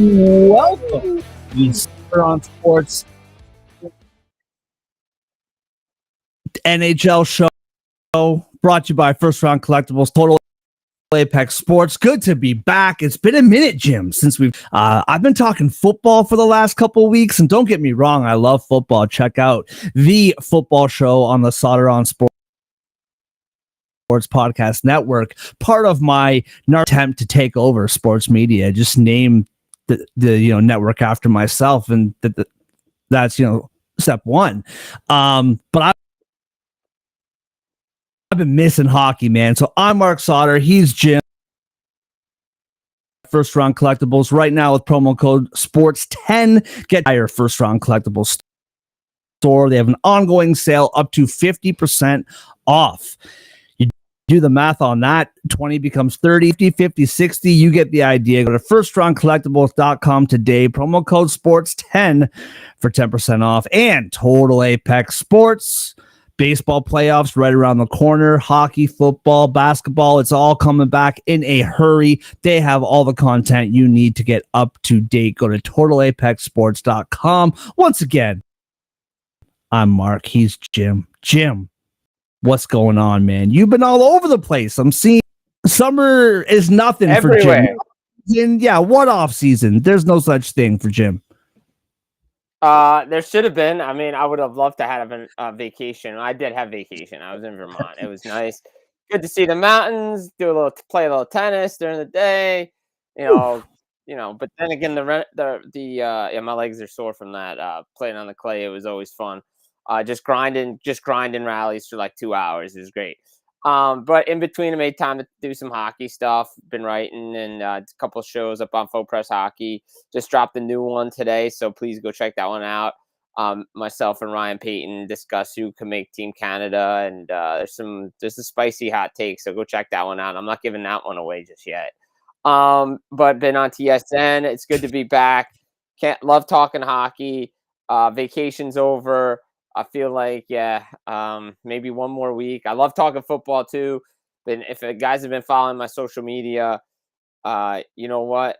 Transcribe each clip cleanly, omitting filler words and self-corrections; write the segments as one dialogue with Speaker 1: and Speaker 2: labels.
Speaker 1: Welcome to Sabres on Sports NHL show brought to you by First Round Collectibles, Total Apex Sports. Good to be back. It's been a minute, Jim, since I've been talking football for the last couple of weeks, and don't get me wrong, I love football. Check out the football show on the Sabres on Sports Podcast Network, part of my attempt to take over sports media. Just name the network after myself, and that's step one. But I've been missing hockey, man. So I'm Mark Sauter. He's Jim. First Round Collectibles right now with promo code SPORTS10. Get higher First Round Collectibles store. They have an ongoing sale up to 50% off. You do the math on that. 20 becomes 30, 50, 60. You get the idea. Go to firstroundcollectibles.com today. Promo code SPORTS10 for 10% off. And Total Apex Sports. Baseball playoffs right around the corner. Hockey, football, basketball, it's all coming back in a hurry. They have all the content you need to get up to date. Go to totalapexsports.com. Once again, I'm Mark. He's Jim. Jim, what's going on, man? You've been all over the place. I'm seeing summer is nothing
Speaker 2: everywhere
Speaker 1: for Jim. What off season? There's no such thing for Jim.
Speaker 2: There should have been. I mean, I would have loved to have a vacation. I did have vacation. I was in Vermont. It was nice. Good to see the mountains. Play a little tennis during the day. But then again, my legs are sore from that. Playing on the clay, it was always fun. Just grinding rallies for like 2 hours is great. But in between, I made time to do some hockey stuff. Been writing and a couple of shows up on Faux Press Hockey. Just dropped a new one today, so please go check that one out. Myself and Ryan Payton discuss who can make Team Canada, and there's a spicy hot take, so go check that one out. I'm not giving that one away just yet. But been on TSN. It's good to be back. Love talking hockey. Vacation's over. I feel like, maybe one more week. I love talking football too. But if guys have been following my social media, you know what?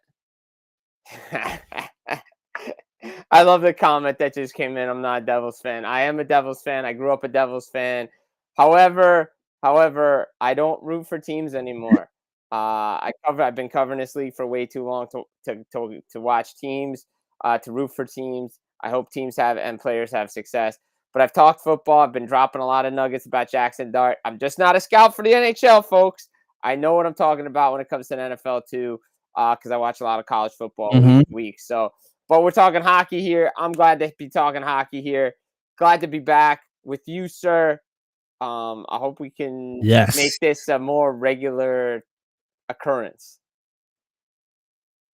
Speaker 2: I love the comment that just came in. I'm not a Devils fan. I am a Devils fan. I grew up a Devils fan. However, I don't root for teams anymore. I've been covering this league for way too long to watch teams, to root for teams. I hope teams and players have success. But I've talked football. I've been dropping a lot of nuggets about Jackson Dart. I'm just not a scout for the NHL, folks. I know what I'm talking about when it comes to the NFL too, because I watch a lot of college football week. So, but we're talking hockey here. I'm glad to be talking hockey here. Glad to be back with you, sir. I hope we can make this a more regular occurrence.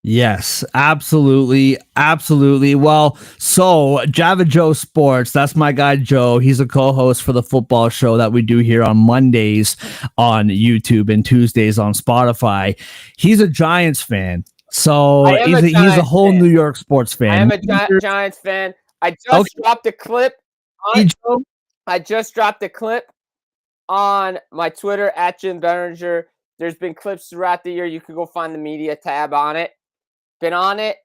Speaker 1: Yes, absolutely. Absolutely. Well, so Java Joe Sports, that's my guy, Joe. He's a co-host for the football show that we do here on Mondays on YouTube and Tuesdays on Spotify. He's a Giants fan. So he's a whole New York sports fan.
Speaker 2: I am a Giants fan. I just dropped a clip. I just dropped a clip on my Twitter at Jim Berenger. There's been clips throughout the year. You can go find the media tab on it. Been on it.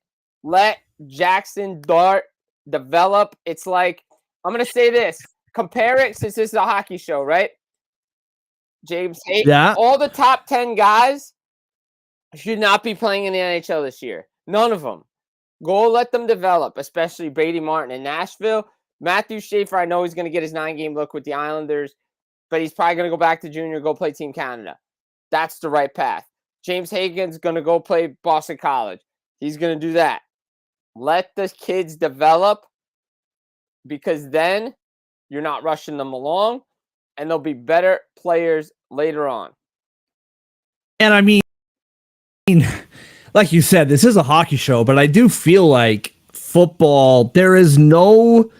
Speaker 2: Let Jackson Dart develop. It's like, I'm going to say this. Compare it, since this is a hockey show, right? James Hayden. Yeah. All the top 10 guys should not be playing in the NHL this year. None of them. Go let them develop, especially Brady Martin in Nashville. Matthew Schaefer, I know he's going to get his 9-game look with the Islanders, but he's probably going to go back to junior, go play Team Canada. That's the right path. James Hagan's going to go play Boston College. He's going to do that. Let the kids develop, because then you're not rushing them along, and they'll be better players later on.
Speaker 1: And I mean, like you said, this is a hockey show, but I do feel like football, there is no...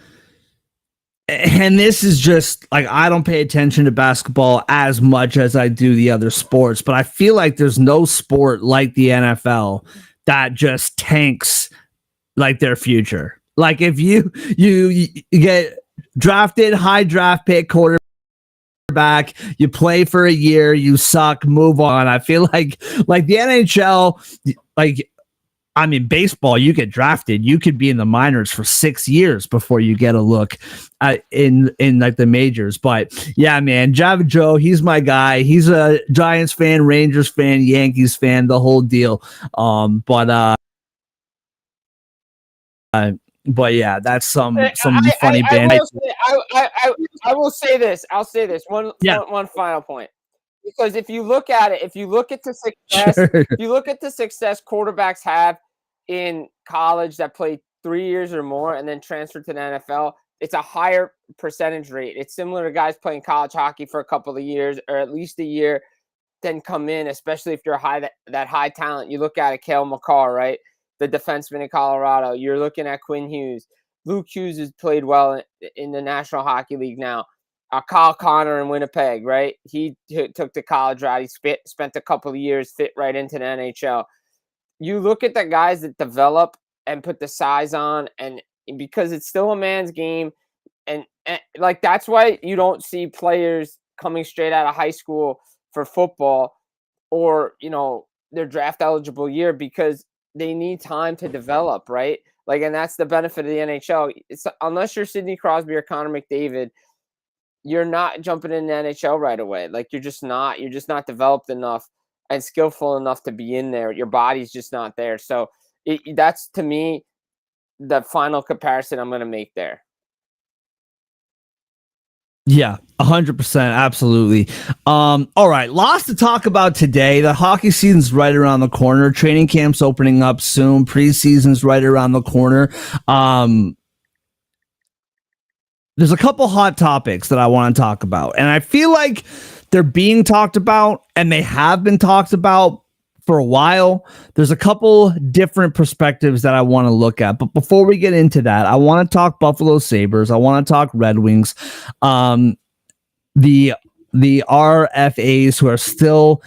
Speaker 1: And this is just like, I don't pay attention to basketball as much as I do the other sports, but I feel like there's no sport like the NFL that just tanks like their future. Like if you get drafted, high draft pick quarterback, you play for a year, you suck, move on. I feel like the NHL, like I mean, baseball, you get drafted, you could be in the minors for 6 years before you get a look in like the majors. But yeah, man, Java Joe, he's my guy. He's a Giants fan, Rangers fan, Yankees fan, the whole deal. But yeah, that's some funny band.
Speaker 2: I will say this. I'll say this
Speaker 1: Yeah,
Speaker 2: one final point. Because if you look at it, if you look at the success,
Speaker 1: sure.
Speaker 2: if you look at the success quarterbacks have in college that play 3 years or more and then transfer to the NFL, it's a higher percentage rate. It's similar to guys playing college hockey for a couple of years or at least a year, then come in, especially if you're that high talent. You look at it, Cale McCarr, right? The defenseman in Colorado. You're looking at Quinn Hughes. Luke Hughes has played well in the National Hockey League now. Kyle Connor in Winnipeg, right? He took the college route. He spent a couple of years, fit right into the NHL. You look at the guys that develop and put the size on, and because it's still a man's game, and like that's why you don't see players coming straight out of high school for football or their draft eligible year because they need time to develop, right? Like, and that's the benefit of the NHL. It's unless you're Sidney Crosby or Connor McDavid, you're not jumping in the NHL right away. Like you're just not developed enough and skillful enough to be in there. Your body's just not there. So that's to me the final comparison I'm going to make there.
Speaker 1: Yeah, 100%. Absolutely. All right. Lots to talk about today. The hockey season's right around the corner. Training camp's opening up soon. Preseason's right around the corner. There's a couple hot topics that I want to talk about. And I feel like they're being talked about and they have been talked about for a while. There's a couple different perspectives that I want to look at. But before we get into that, I want to talk Buffalo Sabres. I want to talk Red Wings. The RFAs who are still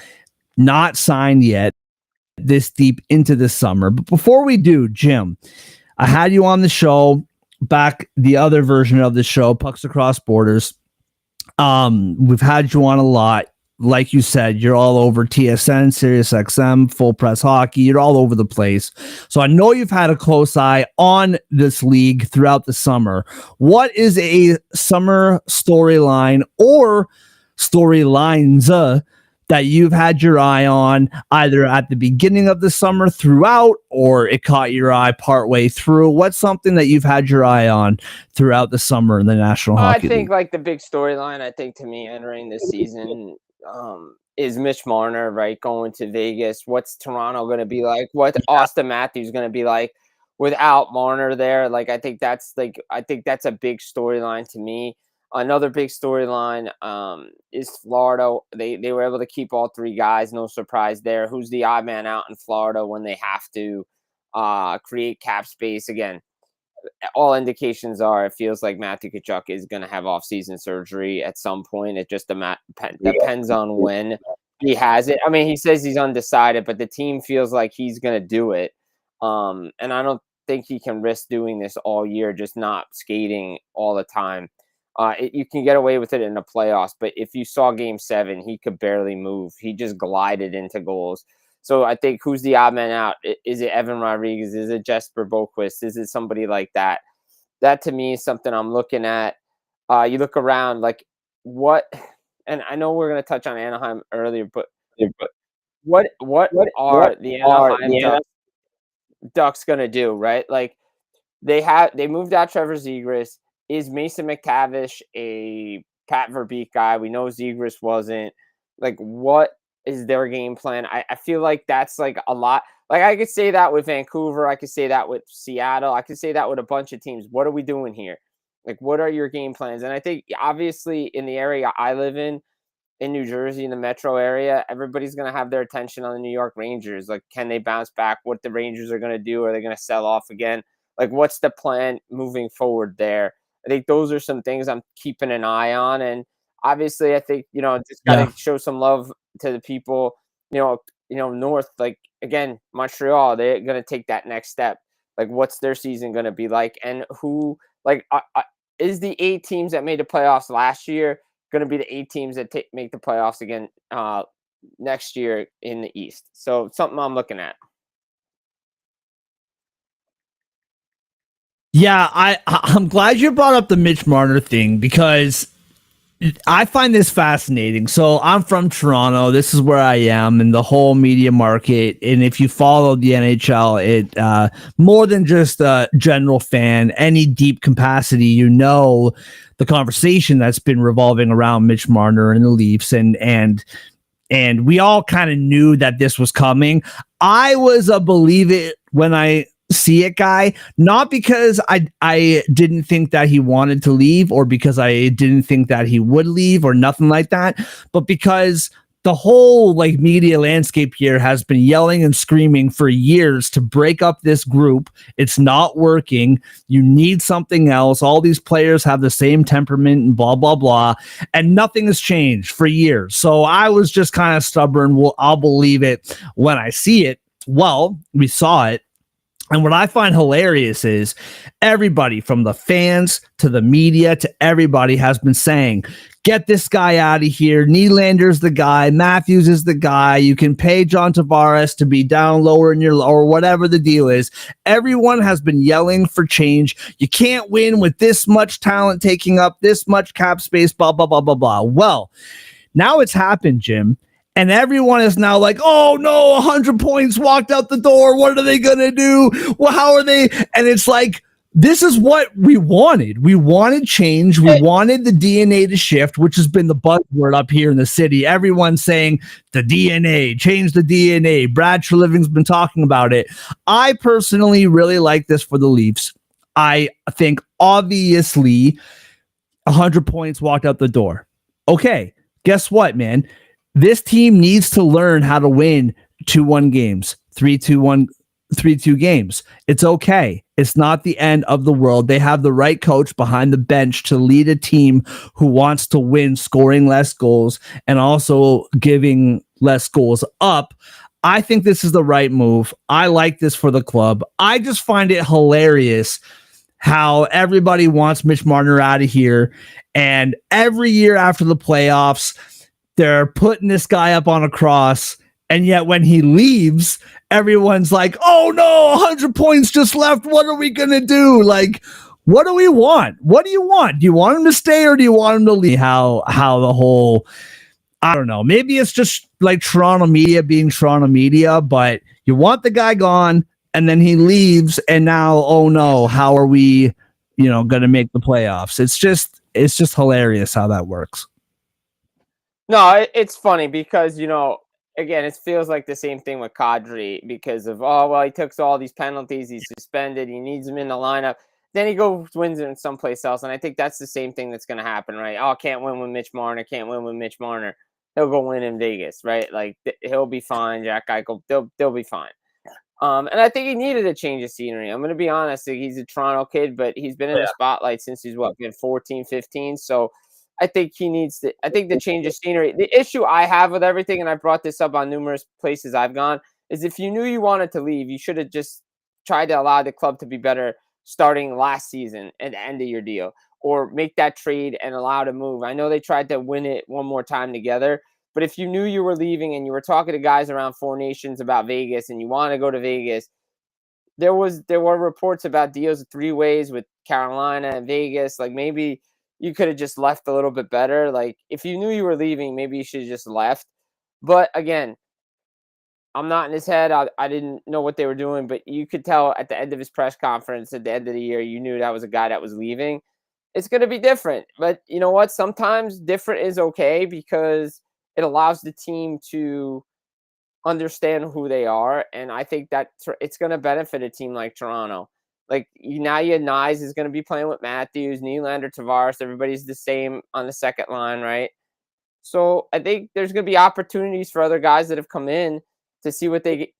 Speaker 1: not signed yet this deep into the summer. But before we do, Jim, I had you on the show back, the other version of the show, Pucks Across Borders. We've had you on a lot. Like you said, you're all over TSN, Sirius XM, Full Press Hockey. You're all over the place. So I know you've had a close eye on this league throughout the summer. What is a summer storyline or storylines that you've had your eye on either at the beginning of the summer throughout, or it caught your eye partway through? What's something that you've had your eye on throughout the summer in the National Hockey League?
Speaker 2: I think like the big storyline, I think to me entering this season is Mitch Marner, right? Going to Vegas. What's Toronto going to be like? What Austin Matthews going to be like without Marner there? Like, I think that's a big storyline to me. Another big storyline is Florida. They were able to keep all three guys. No surprise there. Who's the odd man out in Florida when they have to create cap space? Again, all indications are it feels like Matthew Tkachuk is going to have off-season surgery at some point. It just depends on when he has it. I mean, he says he's undecided, but the team feels like he's going to do it. And I don't think he can risk doing this all year, just not skating all the time. You can get away with it in the playoffs, but if you saw Game 7, he could barely move. He just glided into goals. So I think who's the odd man out? Is it Evan Rodriguez? Is it Jesper Boquist? Is it somebody like that? That to me is something I'm looking at. You look around, like what, and I know we're going to touch on Anaheim earlier, but what are the Anaheim Ducks going to do, right? Like they moved out Trevor Zegras. Is Mason McTavish a Pat Verbeek guy? We know Zegras wasn't. Like, what is their game plan? I feel like that's like a lot. Like, I could say that with Vancouver. I could say that with Seattle. I could say that with a bunch of teams. What are we doing here? Like, what are your game plans? And I think, obviously, in the area I live in New Jersey, in the metro area, everybody's going to have their attention on the New York Rangers. Like, can they bounce back? What the Rangers are going to do? Are they going to sell off again? Like, what's the plan moving forward there? I think those are some things I'm keeping an eye on. And obviously, I think, just got to show some love to the people, north. Like, again, Montreal, they're going to take that next step. Like, what's their season going to be like? And who, like, is the 8 teams that made the playoffs last year going to be the 8 teams that make the playoffs again next year in the East? So something I'm looking at.
Speaker 1: Yeah, I'm glad you brought up the Mitch Marner thing because I find this fascinating. So I'm from Toronto. This is where I am in the whole media market. And if you follow the NHL, it more than just a general fan, any deep capacity, the conversation that's been revolving around Mitch Marner and the Leafs, and we all kind of knew that this was coming. I was a believe it when I see it guy, not because I didn't think that he wanted to leave or because I didn't think that he would leave or nothing like that, but because the whole like media landscape here has been yelling and screaming for years to break up this group. It's not working. You need something else. All these players have the same temperament and blah, blah, blah. And nothing has changed for years. So I was just kind of stubborn. Well, I'll believe it when I see it. Well, we saw it. And what I find hilarious is everybody from the fans to the media to everybody has been saying, get this guy out of here. Nylander's the guy. Matthews is the guy. You can pay John Tavares to be down lower in your, or whatever the deal is. Everyone has been yelling for change. You can't win with this much talent taking up this much cap space, blah, blah, blah, blah, blah. Well, now it's happened, Jim. And everyone is now like, oh no, 100 points walked out the door. What are they going to do? Well, how are they? And it's like, this is what we wanted. We wanted change. We wanted the DNA to shift, which has been the buzzword up here in the city. Everyone's saying the DNA, change the DNA. Brad Treliving's been talking about it. I personally really like this for the Leafs. I think obviously 100 points walked out the door. Okay, guess what, man? This team needs to learn how to win 2-1 games, 3-2-1, 3-2 games. It's okay. It's not the end of the world. They have the right coach behind the bench to lead a team who wants to win, scoring less goals and also giving less goals up. I think this is the right move. I like this for the club. I just find it hilarious how everybody wants Mitch Marner out of here. And every year after the playoffs, they're putting this guy up on a cross, and yet when he leaves, everyone's like, oh no, 100 points just left. What are we going to do? Like, what do we want? What do you want? Do you want him to stay or do you want him to leave? How the whole, I don't know, maybe it's just like Toronto media being Toronto media, but you want the guy gone and then he leaves and now, oh no, how are we, going to make the playoffs? It's just hilarious how that works.
Speaker 2: No, it's funny because, again, it feels like the same thing with Kadri because of, he took all these penalties, he's suspended, he needs him in the lineup. Then he goes wins it someplace else. And I think that's the same thing that's going to happen, right? Oh, can't win with Mitch Marner, can't win with Mitch Marner. He'll go win in Vegas, right? Like, he'll be fine. Jack Eichel, they'll be fine. And I think he needed a change of scenery. I'm going to be honest. He's a Toronto kid, but he's been in the spotlight since he's, been 14, 15. So I think he needs to. I think the change of scenery. The issue I have with everything, and I brought this up on numerous places I've gone, is if you knew you wanted to leave, you should have just tried to allow the club to be better starting last season at the end of your deal, or make that trade and allow to move. I know they tried to win it one more time together, but if you knew you were leaving and you were talking to guys around Four Nations about Vegas and you want to go to Vegas, there were reports about deals 3 ways with Carolina and Vegas. Like maybe you could have just left a little bit better. Like if you knew you were leaving, maybe you should have just left. But again, I'm not in his head. I didn't know what they were doing, but you could tell at the end of his press conference at the end of the year, you knew that was a guy that was leaving. It's going to be different. But you know what? Sometimes different is okay because it allows the team to understand who they are, and I think that it's going to benefit a team like Toronto. Like now, Nyes is going to be playing with Matthews, Nylander, Tavares. Everybody's the same on the second line, right? So I think there's going to be opportunities for other guys that have come in to see what they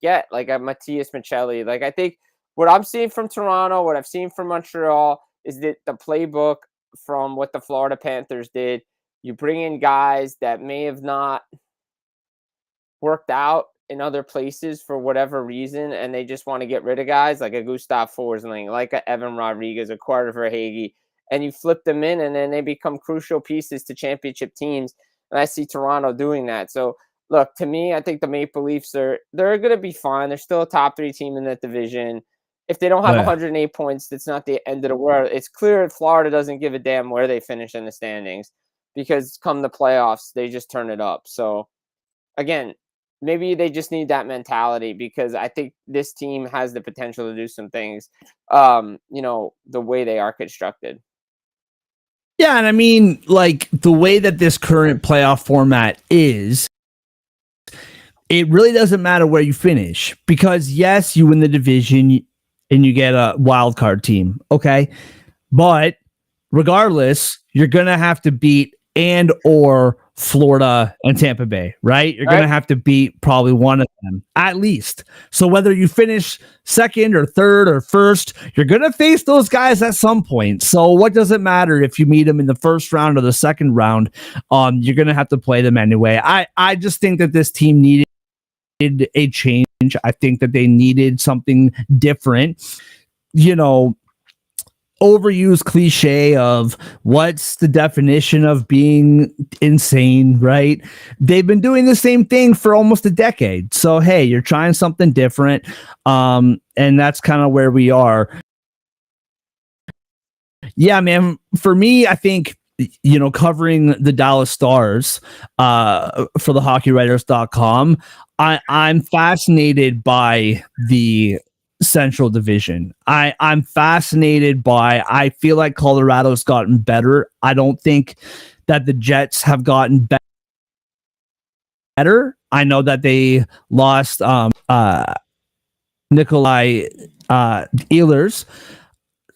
Speaker 2: get, like a Matthias Michelli. Like I think what I'm seeing from Toronto, what I've seen from Montreal, is that the playbook from what the Florida Panthers did. You bring in guys that may have not worked out in other places for whatever reason, and they just want to get rid of guys like a Gustav Forsling, like a Evan Rodriguez, a Carter Verhaeghe, and you flip them in, and then they become crucial pieces to championship teams. And I see Toronto doing that. So, look, to me, I think the Maple Leafs they're going to be fine. They're still a top 3 team in that division. if they don't have
Speaker 1: Yeah.
Speaker 2: 108 points, it's not the end of the world. It's clear Florida doesn't give a damn where they finish in the standings because come the playoffs, they just turn it up. So again, maybe they just need that mentality because I think this team has the potential to do some things, the way they are constructed.
Speaker 1: Yeah, and I mean, like the way that this current playoff format is, it really doesn't matter where you finish because yes, you win the division and you get a wild card team, okay? But regardless, you're gonna have to beat and or Florida and Tampa Bay, right? You're gonna have to beat probably one of them at least. So whether you finish second or third or first, you're gonna face those guys at some point. So what does it matter if you meet them in the first round or the second round? You're gonna have to play them anyway. I just think that this team needed a change. I think that they needed something different. Overused cliche of what's the definition of being insane, right? They've been doing the same thing for almost a decade. So, hey, you're trying something different. And that's kind of where we are. Yeah, man. For me, I think, covering the Dallas Stars for the hockeywriters.com, I'm fascinated by the Central Division. I'm fascinated by, I feel like Colorado's gotten better. I don't think that the Jets have gotten better. I know that they lost Nikolai Ehlers,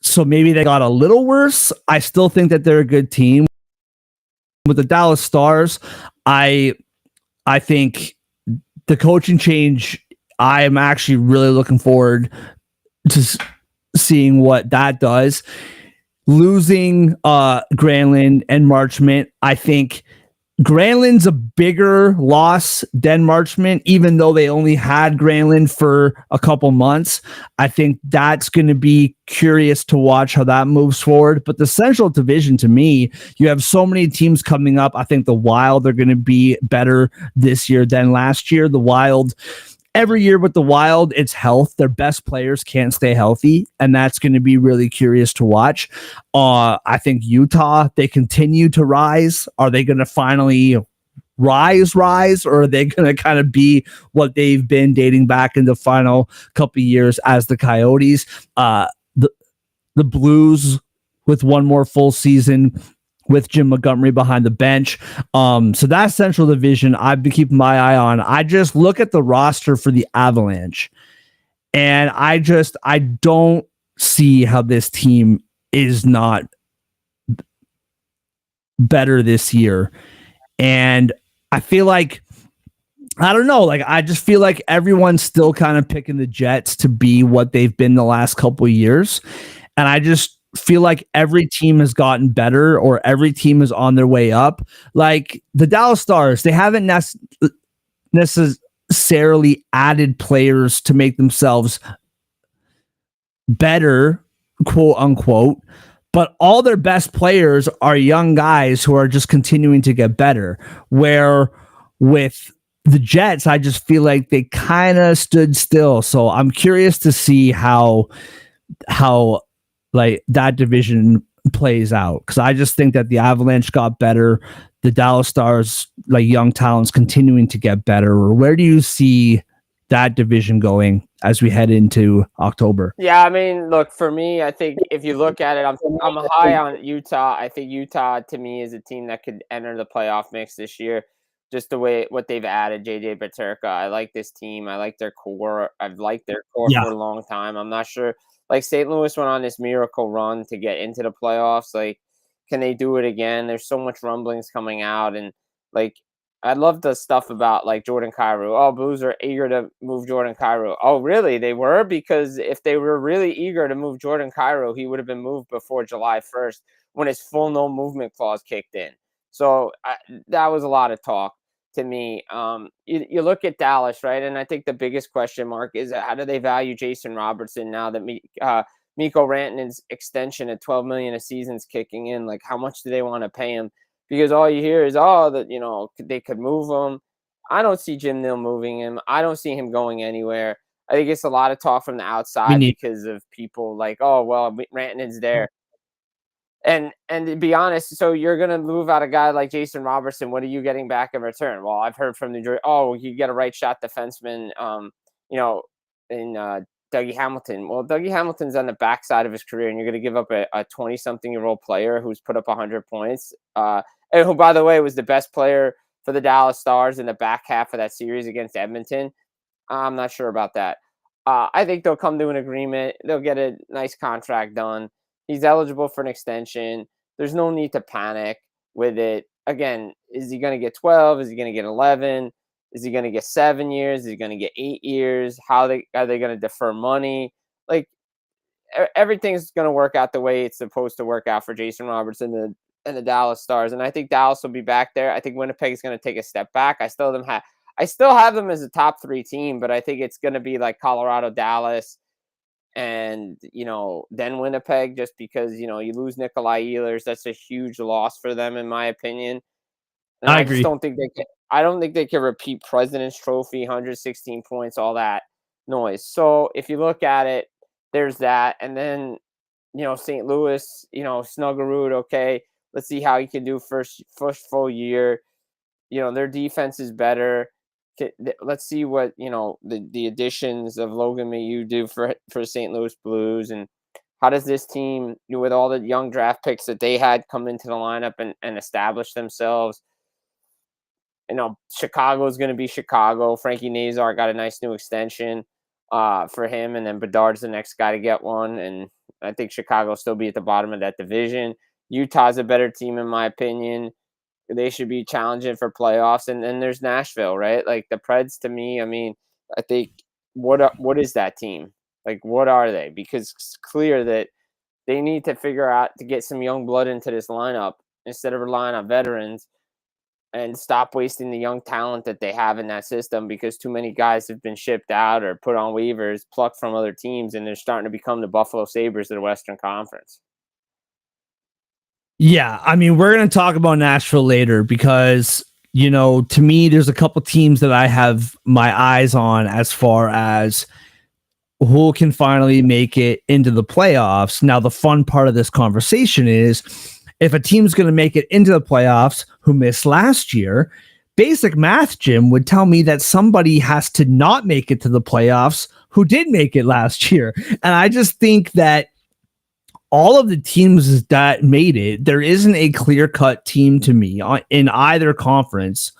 Speaker 1: so maybe they got a little worse. I still think that they're a good team. With the Dallas Stars, I think the coaching change, I am actually really looking forward to seeing what that does. Losing Granlund and Marchment, I think Granlund's a bigger loss than Marchment, even though they only had Granlund for a couple months. I think that's going to be curious to watch how that moves forward. But the Central Division, to me, you have so many teams coming up. I think the Wild are going to be better this year than last year. The Wild, every year with the Wild, it's health. Their best players can't stay healthy, and that's going to be really curious to watch. I think Utah, they continue to rise. Are they going to finally rise, or are they going to kind of be what they've been dating back in the final couple of years as the Coyotes? The Blues with one more full season with Jim Montgomery behind the bench. So that Central Division, I've been keeping my eye on. I just look at the roster for the Avalanche, and I don't see how this team is not better this year. And I feel like, I don't know, like I just feel like everyone's still kind of picking the Jets to be what they've been the last couple of years. And I just feel like every team has gotten better, or every team is on their way up. Like the Dallas Stars, they haven't necessarily added players to make themselves better, quote unquote, but all their best players are young guys who are just continuing to get better. Where with the Jets, I just feel like they kind of stood still. So I'm curious to see how like that division plays out, because I just think that the Avalanche got better, the Dallas Stars, like young talents, continuing to get better. Or where do you see that division going as we head into October?
Speaker 2: Yeah, I mean, look, for me, I think if you look at it, I'm high on Utah. I think Utah to me is a team that could enter the playoff mix this year. Just the way what they've added, JJ Peterka. I like this team. I like their core. I've liked their core
Speaker 1: Yeah.
Speaker 2: for a long time. I'm not sure. Like St. Louis went on this miracle run to get into the playoffs. Like, can they do it again? There's so much rumblings coming out, and like I love the stuff about like Jordan Kyrou. Oh, Blues are eager to move Jordan Kyrou. Oh, really? They were? Because if they were really eager to move Jordan Kyrou, he would have been moved before July 1st when his full no movement clause kicked in. So that was a lot of talk to me. You look at Dallas, right? And I think the biggest question mark is how do they value Jason Robertson now that Mikko Rantanen's extension at $12 million a season's kicking in? Like, how much do they want to pay him? Because all you hear is, that they could move him. I don't see Jim Nill moving him. I don't see him going anywhere. I think it's a lot of talk from the
Speaker 1: We
Speaker 2: outside
Speaker 1: need
Speaker 2: because of people like, oh well, Rantanen's there. And to be honest, so you're gonna move out a guy like Jason Robertson. What are you getting back in return? Well, I've heard from New Jersey, oh, you get a right shot defenseman, you know, in Dougie Hamilton. Well, Dougie Hamilton's on the backside of his career, and you're gonna give up a 20-something-year-old player who's put up 100 points, and who, by the way, was the best player for the Dallas Stars in the back half of that series against Edmonton. I'm not sure about that. I think they'll come to an agreement. They'll get a nice contract done. He's eligible for an extension. There's no need to panic with it. Again, is he going to get 12? Is he going to get 11? Is he going to get 7 years? Is he going to get 8 years? Are they going to defer money? Like everything's going to work out the way it's supposed to work out for Jason Robertson and the Dallas Stars. And I think Dallas will be back there. I think Winnipeg is going to take a step back. I still have them as a top 3 team, but I think it's going to be like Colorado, Dallas, and then Winnipeg, just because you lose Nikolai Ehlers. That's a huge loss for them, in my opinion. And
Speaker 1: I
Speaker 2: I
Speaker 1: agree.
Speaker 2: just don't think they can. I don't think they can repeat President's Trophy, 116 points, all that noise. So if you look at it, there's that, and then St. Louis, Snuggerud. Okay, let's see how he can do first full year. Their defense is better. Let's see what the additions of Logan Mailloux do for St. Louis Blues, and how does this team, with all the young draft picks that they had, come into the lineup and establish themselves. Chicago is going to be Chicago. Frankie Nazar got a nice new extension for him, and then Bedard's the next guy to get one, and I think Chicago will still be at the bottom of that division. Utah's a better team, in my opinion. They should be challenging for playoffs. And then there's Nashville, right? Like the Preds, to me, I mean, I think what is that team? Like, what are they? Because it's clear that they need to figure out to get some young blood into this lineup instead of relying on veterans, and stop wasting the young talent that they have in that system, because too many guys have been shipped out or put on waivers, plucked from other teams, and they're starting to become the Buffalo Sabres of the Western Conference.
Speaker 1: Yeah, I mean, we're going to talk about Nashville later because, to me, there's a couple teams that I have my eyes on as far as who can finally make it into the playoffs. Now, the fun part of this conversation is if a team's going to make it into the playoffs who missed last year, basic math, Jim, would tell me that somebody has to not make it to the playoffs who did make it last year. And I just think that all of the teams that made it, there isn't a clear-cut team to me in either conference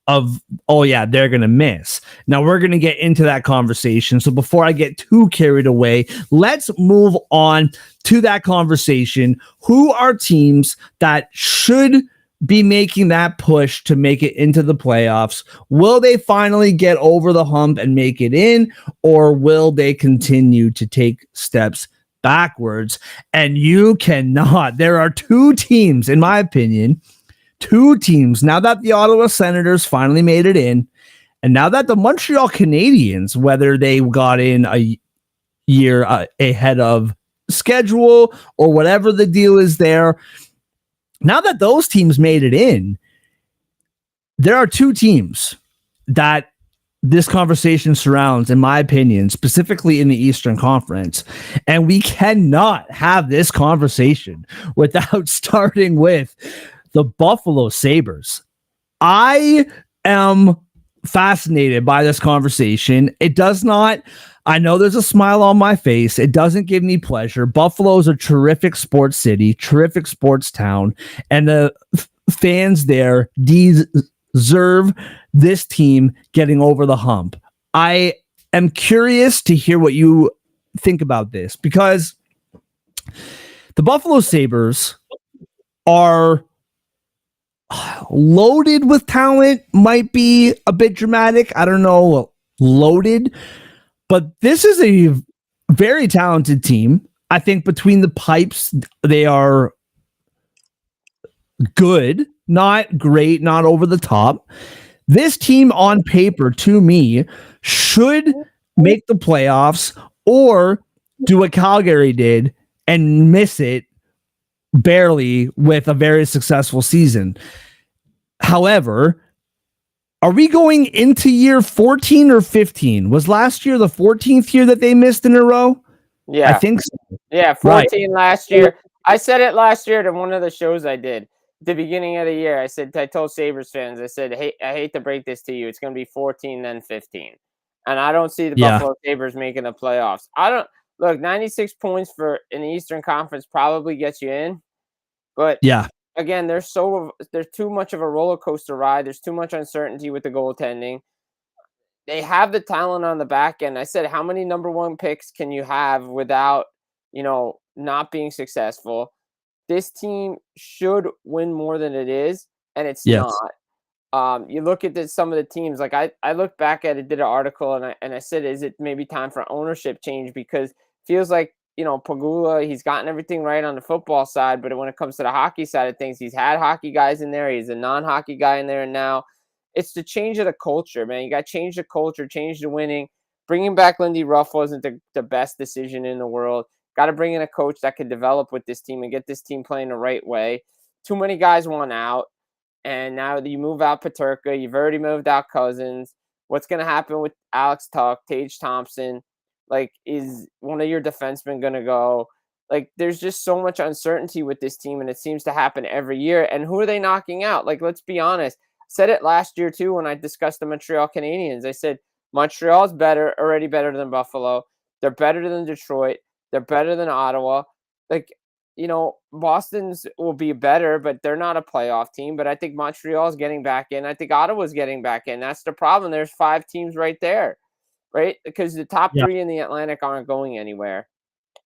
Speaker 1: of, oh yeah, they're going to miss. Now we're going to get into that conversation. So before I get too carried away, let's move on to that conversation. Who are teams that should be making that push to make it into the playoffs? Will they finally get over the hump and make it in, or will they continue to take steps backwards? And you cannot. There are 2 teams, in my opinion, 2 teams, now that the Ottawa Senators finally made it in, and now that the Montreal Canadiens, whether they got in a year ahead of schedule or whatever the deal is there, now that those teams made it in, there are 2 teams that this conversation surrounds, in my opinion, specifically in the Eastern Conference. And we cannot have this conversation without starting with the Buffalo Sabres. I am fascinated by this conversation. It does not, I know there's a smile on my face. It doesn't give me pleasure. Buffalo is a terrific sports city, terrific sports town, and the fans there deserve this team getting over the hump. I am curious to hear what you think about this, because the Buffalo Sabres are loaded with talent, might be a bit dramatic. I don't know, loaded, but this is a very talented team. I think between the pipes, they are good, not great, not over the top. This team on paper, to me, should make the playoffs or do what Calgary did and miss it barely with a very successful season. However, Are we going into year 14 or 15? Was last year the 14th year that they missed in a row?
Speaker 2: Yeah.
Speaker 1: I think so.
Speaker 2: Yeah, 14 right. Last year. I said it last year to one of the shows I did. At the beginning of the year, I told Sabres fans, I said, hey, I hate to break this to you. It's going to be 14, then 15. And I don't see the Buffalo Sabres making the playoffs. Look, 96 points in the Eastern Conference probably gets you in. But again, there's too much of a roller coaster ride. There's too much uncertainty with the goaltending. They have the talent on the back end. I said, how many number one picks can you have without, not being successful? This team should win more than it is, and it's not. You look at some of the teams, like I looked back at it, did an article, and I said, is it maybe time for ownership change? Because it feels like, Pagula, he's gotten everything right on the football side, but when it comes to the hockey side of things, he's had hockey guys in there. He's a non-hockey guy in there, and now it's the change of the culture, man. You got to change the culture, change the winning. Bringing back Lindy Ruff wasn't the best decision in the world. Got to bring in a coach that can develop with this team and get this team playing the right way. Too many guys want out, and now you move out Peterka. You've already moved out Cousins. What's going to happen with Alex Tuck, Tage Thompson? Like, is one of your defensemen going to go? Like, there's just so much uncertainty with this team, and it seems to happen every year. And who are they knocking out? Like, let's be honest. Said it last year too when I discussed the Montreal Canadiens. I said Montreal's already better than Buffalo. They're better than Detroit. They're better than Ottawa. Like, Boston's will be better, but they're not a playoff team. But I think Montreal's getting back in. I think Ottawa's getting back in. That's the problem. There's 5 teams right there, right? Because the top 3 in the Atlantic aren't going anywhere.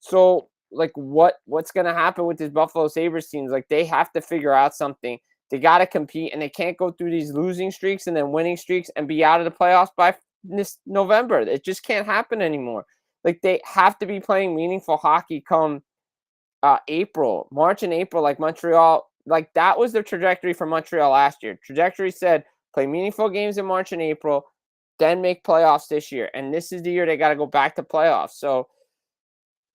Speaker 2: So, like, what's going to happen with this Buffalo Sabres teams? Like, they have to figure out something. They got to compete, and they can't go through these losing streaks and then winning streaks and be out of the playoffs by this November. It just can't happen anymore. Like, they have to be playing meaningful hockey come March and April, like Montreal. Like, that was the trajectory for Montreal last year. Trajectory said play meaningful games in March and April, then make playoffs this year. And this is the year they got to go back to playoffs. So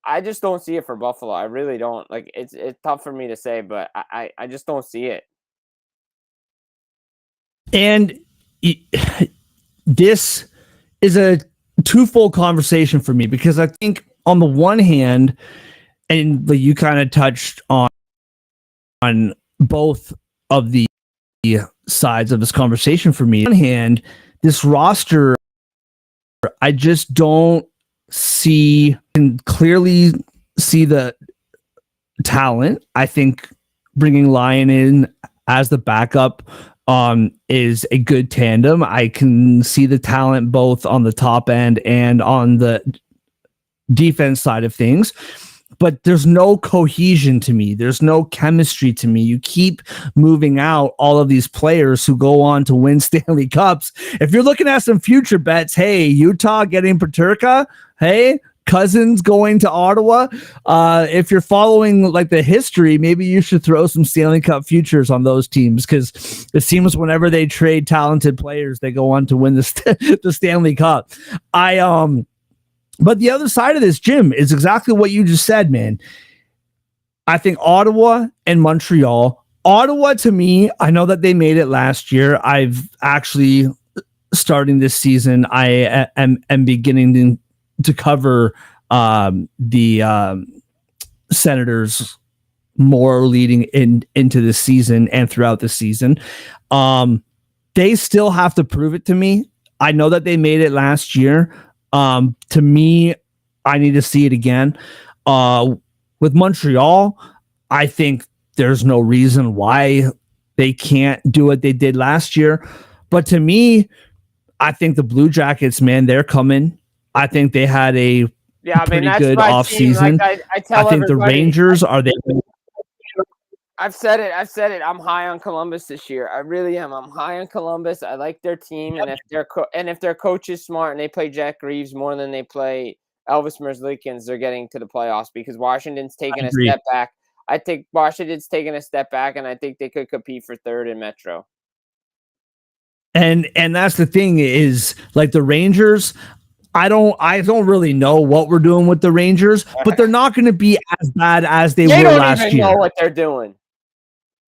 Speaker 2: I just don't see it for Buffalo. I really don't. Like, it's tough for me to say, but I just don't see it.
Speaker 1: And this is a twofold conversation for me, because I think on the one hand, and you kind of touched on both of the sides of this conversation for me. On the one hand, this roster, I just don't can clearly see the talent. I think bringing Lyon in as the backup is a good tandem. I can see the talent both on the top end and on the defense side of things, but there's no cohesion to me. There's no chemistry to me. You keep moving out all of these players who go on to win Stanley Cups. If you're looking at some future bets, hey, Utah getting Peterka, hey, Cousins going to Ottawa. If you're following like the history, maybe you should throw some Stanley Cup futures on those teams, because it seems whenever they trade talented players, they go on to win the Stanley Cup. But the other side of this, Jim, is exactly what you just said, man. I think Ottawa and Montreal. Ottawa, to me, I know that they made it last year. I've actually, starting this season, I am beginning to cover the Senators more leading into this season and throughout the season. They still have to prove it to me. I know that they made it last year. To me, I need to see it again. With Montreal, I think there's no reason why they can't do what they did last year. But to me, I think the Blue Jackets, man, they're coming. I think they had a pretty good offseason.
Speaker 2: Like
Speaker 1: I think the Rangers are they.
Speaker 2: I've said it. I'm high on Columbus this year. I really am. I'm high on Columbus. I like their team, and if their coach is smart and they play Jack Reeves more than they play Elvis Merzlikins, they're getting to the playoffs, because Washington's taking a step back. I think Washington's taking a step back, and I think they could compete for third in Metro.
Speaker 1: And that's the thing is, like, the Rangers, I don't really know what we're doing with the Rangers, but they're not going to be as bad as they were last year.
Speaker 2: They don't even know what they're doing.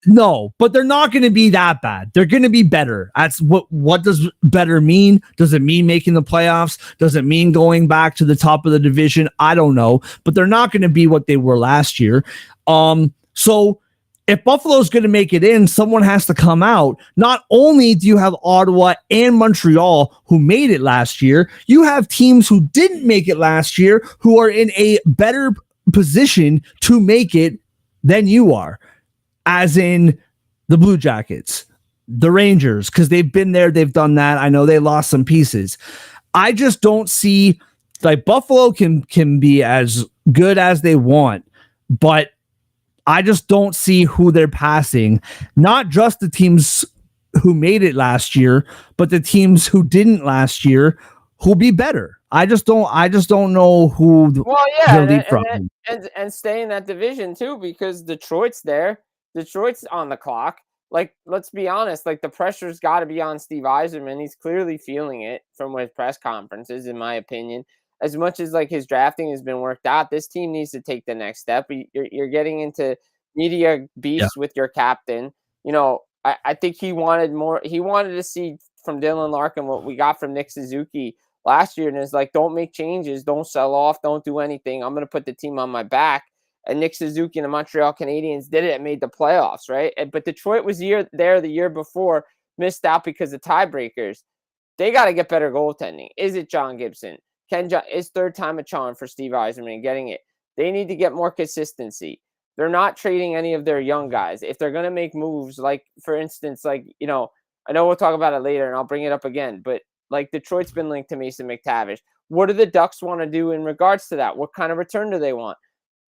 Speaker 1: No, but they're not going to be that bad. They're going to be better. That's what does better mean? Does it mean making the playoffs? Does it mean going back to the top of the division? I don't know, but they're not going to be what they were last year. So if Buffalo's going to make it in, someone has to come out. Not only do you have Ottawa and Montreal who made it last year, you have teams who didn't make it last year who are in a better position to make it than you are. As in the Blue Jackets, the Rangers, because they've been there, they've done that. I know they lost some pieces. I just don't see, like, Buffalo can be as good as they want, but I just don't see who they're passing. Not just the teams who made it last year, but the teams who didn't last year who'll be better. I just don't know who.
Speaker 2: Well, yeah, and stay in that division too, because Detroit's there. Detroit's on the clock. Like, let's be honest, like, the pressure's got to be on Steve Yzerman. He's clearly feeling it from his press conferences, in my opinion. As much as, like, his drafting has been worked out, this team needs to take the next step. You're getting into media beefs with your captain. You know, I think he wanted more. He wanted to see from Dylan Larkin what we got from Nick Suzuki last year, and it's like, don't make changes, don't sell off, don't do anything. I'm going to put the team on my back. And Nick Suzuki and the Montreal Canadiens did it and made the playoffs, right? But Detroit was the year before, missed out because of tiebreakers. They got to get better goaltending. Is it John Gibson? Is third time a charm for Steve Yzerman getting it? They need to get more consistency. They're not trading any of their young guys. If they're going to make moves, like, for instance, like, you know, I know we'll talk about it later and I'll bring it up again, but, like, Detroit's been linked to Mason McTavish. What do the Ducks want to do in regards to that? What kind of return do they want?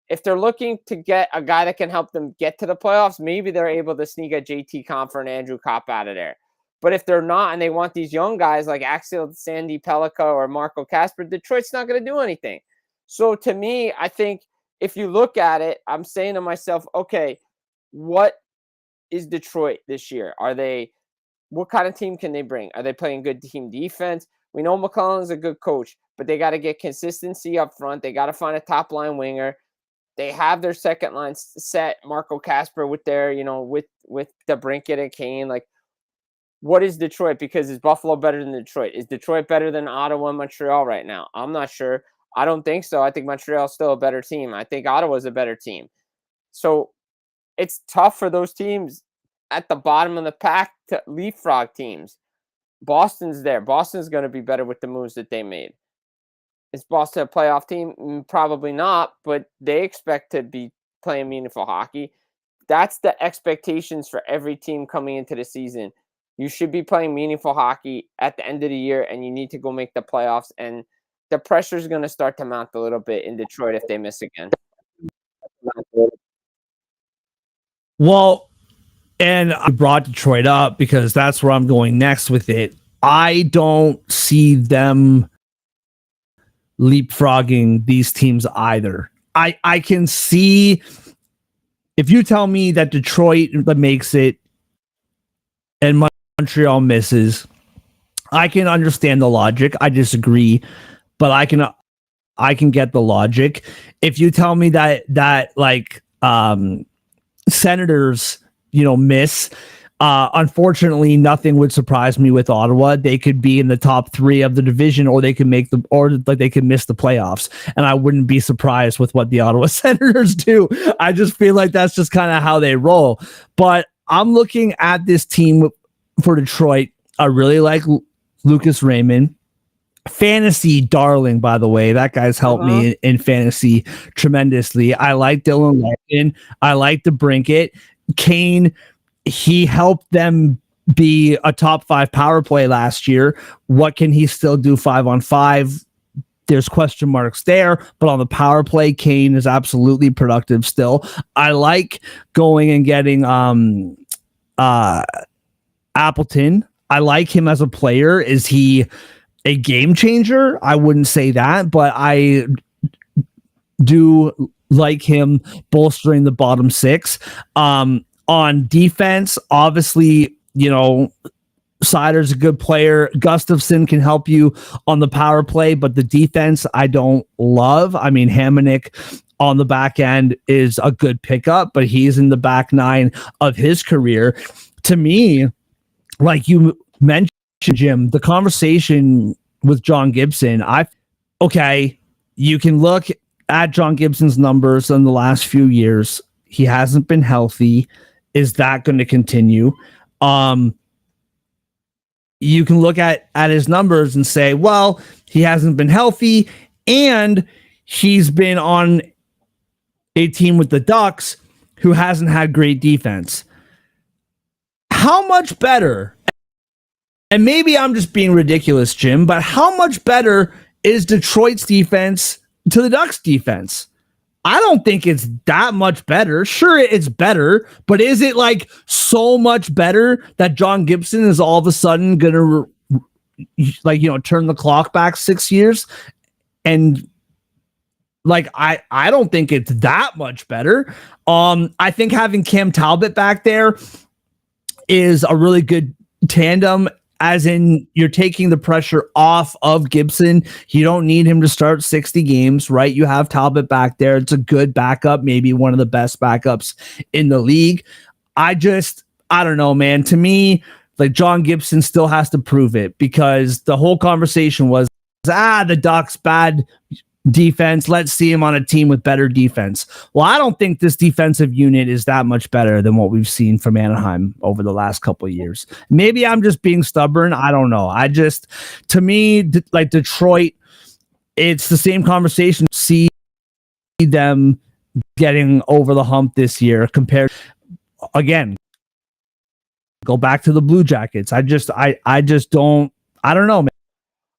Speaker 2: If they're looking to get a guy that can help them get to the playoffs, maybe they're able to sneak a JT Compher and Andrew Kopp out of there. But if they're not and they want these young guys like Axel Sandy Pellica or Marco Kasper, Detroit's not going to do anything. So to me, I think if you look at it, I'm saying to myself, okay, what is Detroit this year? What kind of team can they bring? Are they playing good team defense? We know McClellan's a good coach, but they got to get consistency up front. They got to find a top line winger. They have their second line set, Marco Kasper with their, you know, with the Brinket and Kane. Like, what is Detroit? Because is Buffalo better than Detroit? Is Detroit better than Ottawa and Montreal right now? I'm not sure. I don't think so. I think Montreal's still a better team. I think Ottawa's a better team. So it's tough for those teams at the bottom of the pack to leapfrog teams. Boston's there. Boston's going to be better with the moves that they made. Is Boston a playoff team? Probably not, but they expect to be playing meaningful hockey. That's the expectations for every team coming into the season. You should be playing meaningful hockey at the end of the year, and you need to go make the playoffs. And the pressure is going to start to mount a little bit in Detroit if they miss again.
Speaker 1: Well, and I brought Detroit up because that's where I'm going next with it. I don't see them leapfrogging these teams either. I can see, if you tell me that Detroit makes it and Montreal misses, I can understand the logic. I disagree, but I can get the logic. If you tell me that like Senators, you know, miss, unfortunately, nothing would surprise me with Ottawa. They could be in the top 3 of the division, or they could they could miss the playoffs. And I wouldn't be surprised with what the Ottawa Senators do. I just feel like that's just kind of how they roll. But I'm looking at this team for Detroit. I really like Lucas Raymond. Fantasy darling, by the way. That guy's helped me in fantasy tremendously. I like Dylan Larkin. I like the Brinket. Kane, he helped them be a top 5 power play last year. What can he still do 5-on-5? There's question marks there, but on the power play, Kane is absolutely productive still. I like going and getting Appleton. I like him as a player. Is he a game changer? I wouldn't say that, but I do like him bolstering the bottom 6. On defense, obviously, you know, Seider's a good player. Gustafsson can help you on the power play, but the defense I don't love. I mean, Hamonic on the back end is a good pickup, but he's in the back nine of his career. To me, like you mentioned, Jim, the conversation with John Gibson, you can look at John Gibson's numbers in the last few years. He hasn't been healthy. Is that going to continue? You can look at his numbers and say, well, he hasn't been healthy and he's been on a team with the Ducks who hasn't had great defense. How much better, and maybe I'm just being ridiculous, Jim, but how much better is Detroit's defense to the Ducks defense? I don't think it's that much better. Sure, it's better, but is it like so much better that John Gibson is all of a sudden going to turn the clock back 6 years? And like, I don't think it's that much better. I think having Cam Talbot back there is a really good tandem, as in you're taking the pressure off of Gibson. You don't need him to start 60 games, right? You have Talbot back there. It's a good backup, maybe one of the best backups in the league. I don't know, man. To me, like, John Gibson still has to prove it, because the whole conversation was, the Ducks bad defense. Let's see him on a team with better defense. Well, I don't think this defensive unit is that much better than what we've seen from Anaheim over the last couple of years. Maybe I'm just being stubborn. I don't know. To me, like Detroit, it's the same conversation. See them getting over the hump this year compared, again, go back to the Blue Jackets. I don't know, man.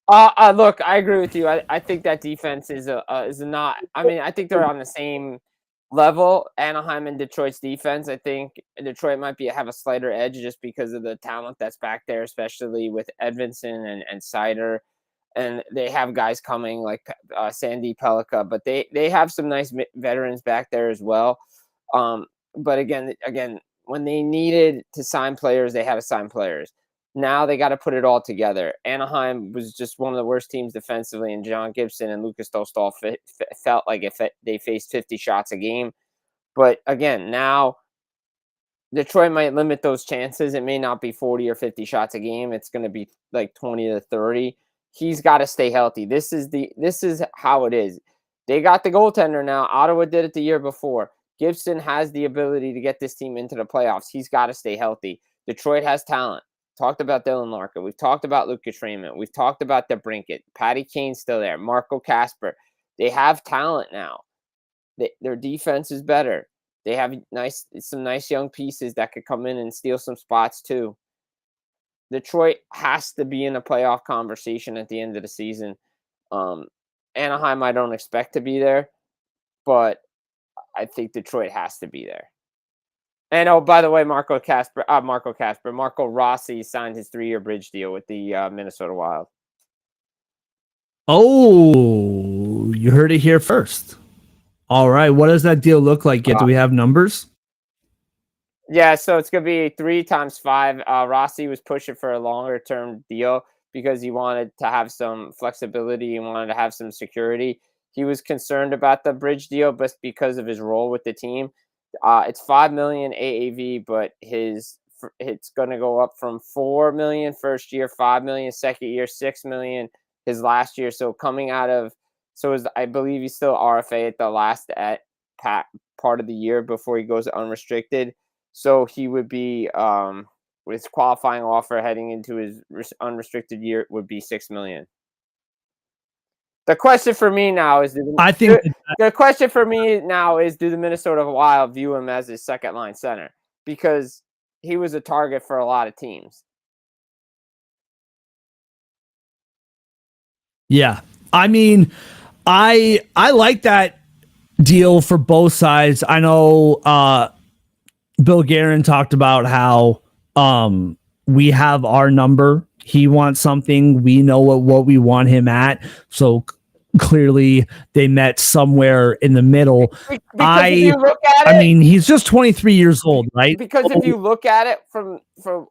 Speaker 2: Look, I agree with you. I think that defense is not. I mean, I think they're on the same level. Anaheim and Detroit's defense. I think Detroit might have a slighter edge just because of the talent that's back there, especially with Edvinsson and Seider, and they have guys coming like Sandy Pellikka, but they have some nice veterans back there as well. But again, when they needed to sign players, they had to sign players. Now they got to put it all together. Anaheim was just one of the worst teams defensively, and John Gibson and Lucas Dostal felt like they faced 50 shots a game. But again, now Detroit might limit those chances. It may not be 40 or 50 shots a game. It's going to be like 20 to 30. He's got to stay healthy. This is how it is. They got the goaltender now. Ottawa did it the year before. Gibson has the ability to get this team into the playoffs. He's got to stay healthy. Detroit has talent. Talked about Dylan Larkin. We've talked about Lucas Raymond. We've talked about the Brinket. Patty Kane's still there. Marco Kasper. They have talent now. Their defense is better. They have some nice young pieces that could come in and steal some spots too. Detroit has to be in a playoff conversation at the end of the season. Anaheim, I don't expect to be there, but I think Detroit has to be there. And by the way, Marco Rossi signed his 3-year bridge deal with the Minnesota Wild.
Speaker 1: Oh, you heard it here first. All right. What does that deal look like? Do we have numbers?
Speaker 2: Yeah, so it's going to be 3 times 5. Rossi was pushing for a longer term deal because he wanted to have some flexibility. He wanted to have some security. He was concerned about the bridge deal, but because of his role with the team. It's $5 million AAV, but it's going to go up from $4 million first year, $5 million second year, $6 million his last year. So I believe he's still RFA at the last part of the year before he goes unrestricted. So he would be with his qualifying offer heading into his unrestricted year would be $6 million. The question for me now is: do the Minnesota Wild view him as his second line center, because he was a target for a lot of teams?
Speaker 1: Yeah, I mean, I like that deal for both sides. I know Bill Guerin talked about how we have our number. He wants something. We know what we want him at. So clearly they met somewhere in the middle.
Speaker 2: Because if you look at
Speaker 1: I mean, he's just 23 years old, right?
Speaker 2: Because if you look at it from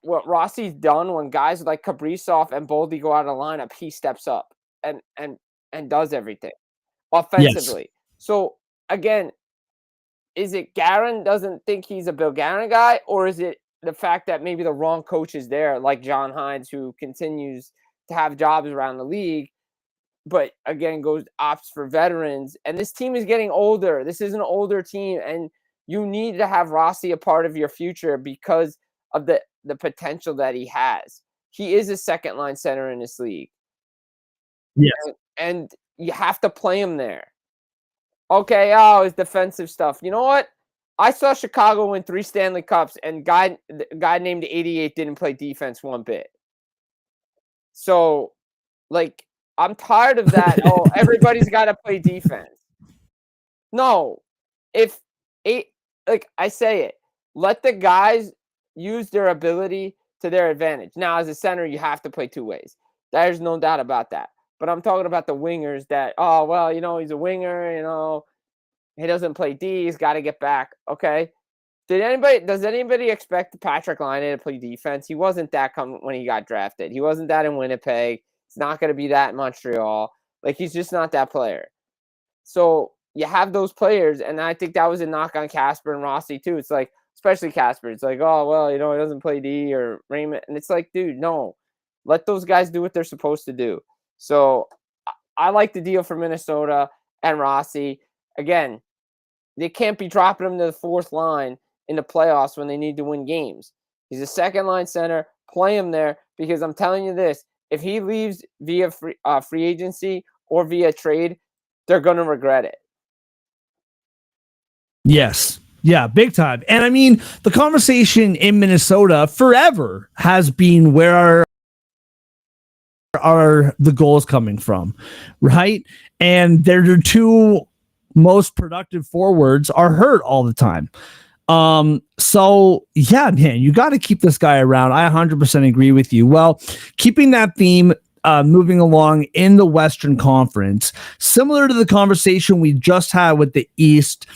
Speaker 2: what Rossi's done when guys like Kaprizov and Boldy go out of the lineup, he steps up and does everything offensively.
Speaker 1: Yes.
Speaker 2: So again, is it Guerin doesn't think he's a Bill Guerin guy, or is it the fact that maybe the wrong coach is there, like John Hines, who continues to have jobs around the league, but again opts for veterans? And this team is getting older. This is an older team, and you need to have Rossi a part of your future because of the potential that he has. He is a second line center in this league.
Speaker 1: Yes.
Speaker 2: And you have to play him there. Okay, his defensive stuff. You know what? I saw Chicago win 3 Stanley Cups, and the guy named 88 didn't play defense one bit. So, like, I'm tired of that. Oh, everybody's got to play defense. No. Like I say it, let the guys use their ability to their advantage. Now, as a center, you have to play 2 ways. There's no doubt about that. But I'm talking about the wingers that, oh, well, he's a winger, he doesn't play D, he's got to get back. Okay. Does anybody expect Patrick Laine to play defense? He wasn't that when he got drafted. He wasn't that in Winnipeg. It's not going to be that in Montreal. Like, he's just not that player. So you have those players, and I think that was a knock on Casper and Rossi too. It's like, especially Casper, it's like, oh, well, he doesn't play D, or Raymond. And it's like, dude, no. Let those guys do what they're supposed to do. So I like the deal for Minnesota and Rossi. Again, they can't be dropping him to the 4th line in the playoffs when they need to win games. He's a second line center. Play him there, because I'm telling you this, if he leaves via free agency or via trade, they're going to regret it.
Speaker 1: Yes. Yeah, big time. And I mean, the conversation in Minnesota forever has been, where are the goals coming from, right? And their 2 most productive forwards are hurt all the time. So yeah, man, you got to keep this guy around. I 100% agree with you. Well, keeping that theme, moving along in the Western Conference, similar to the conversation we just had with the East,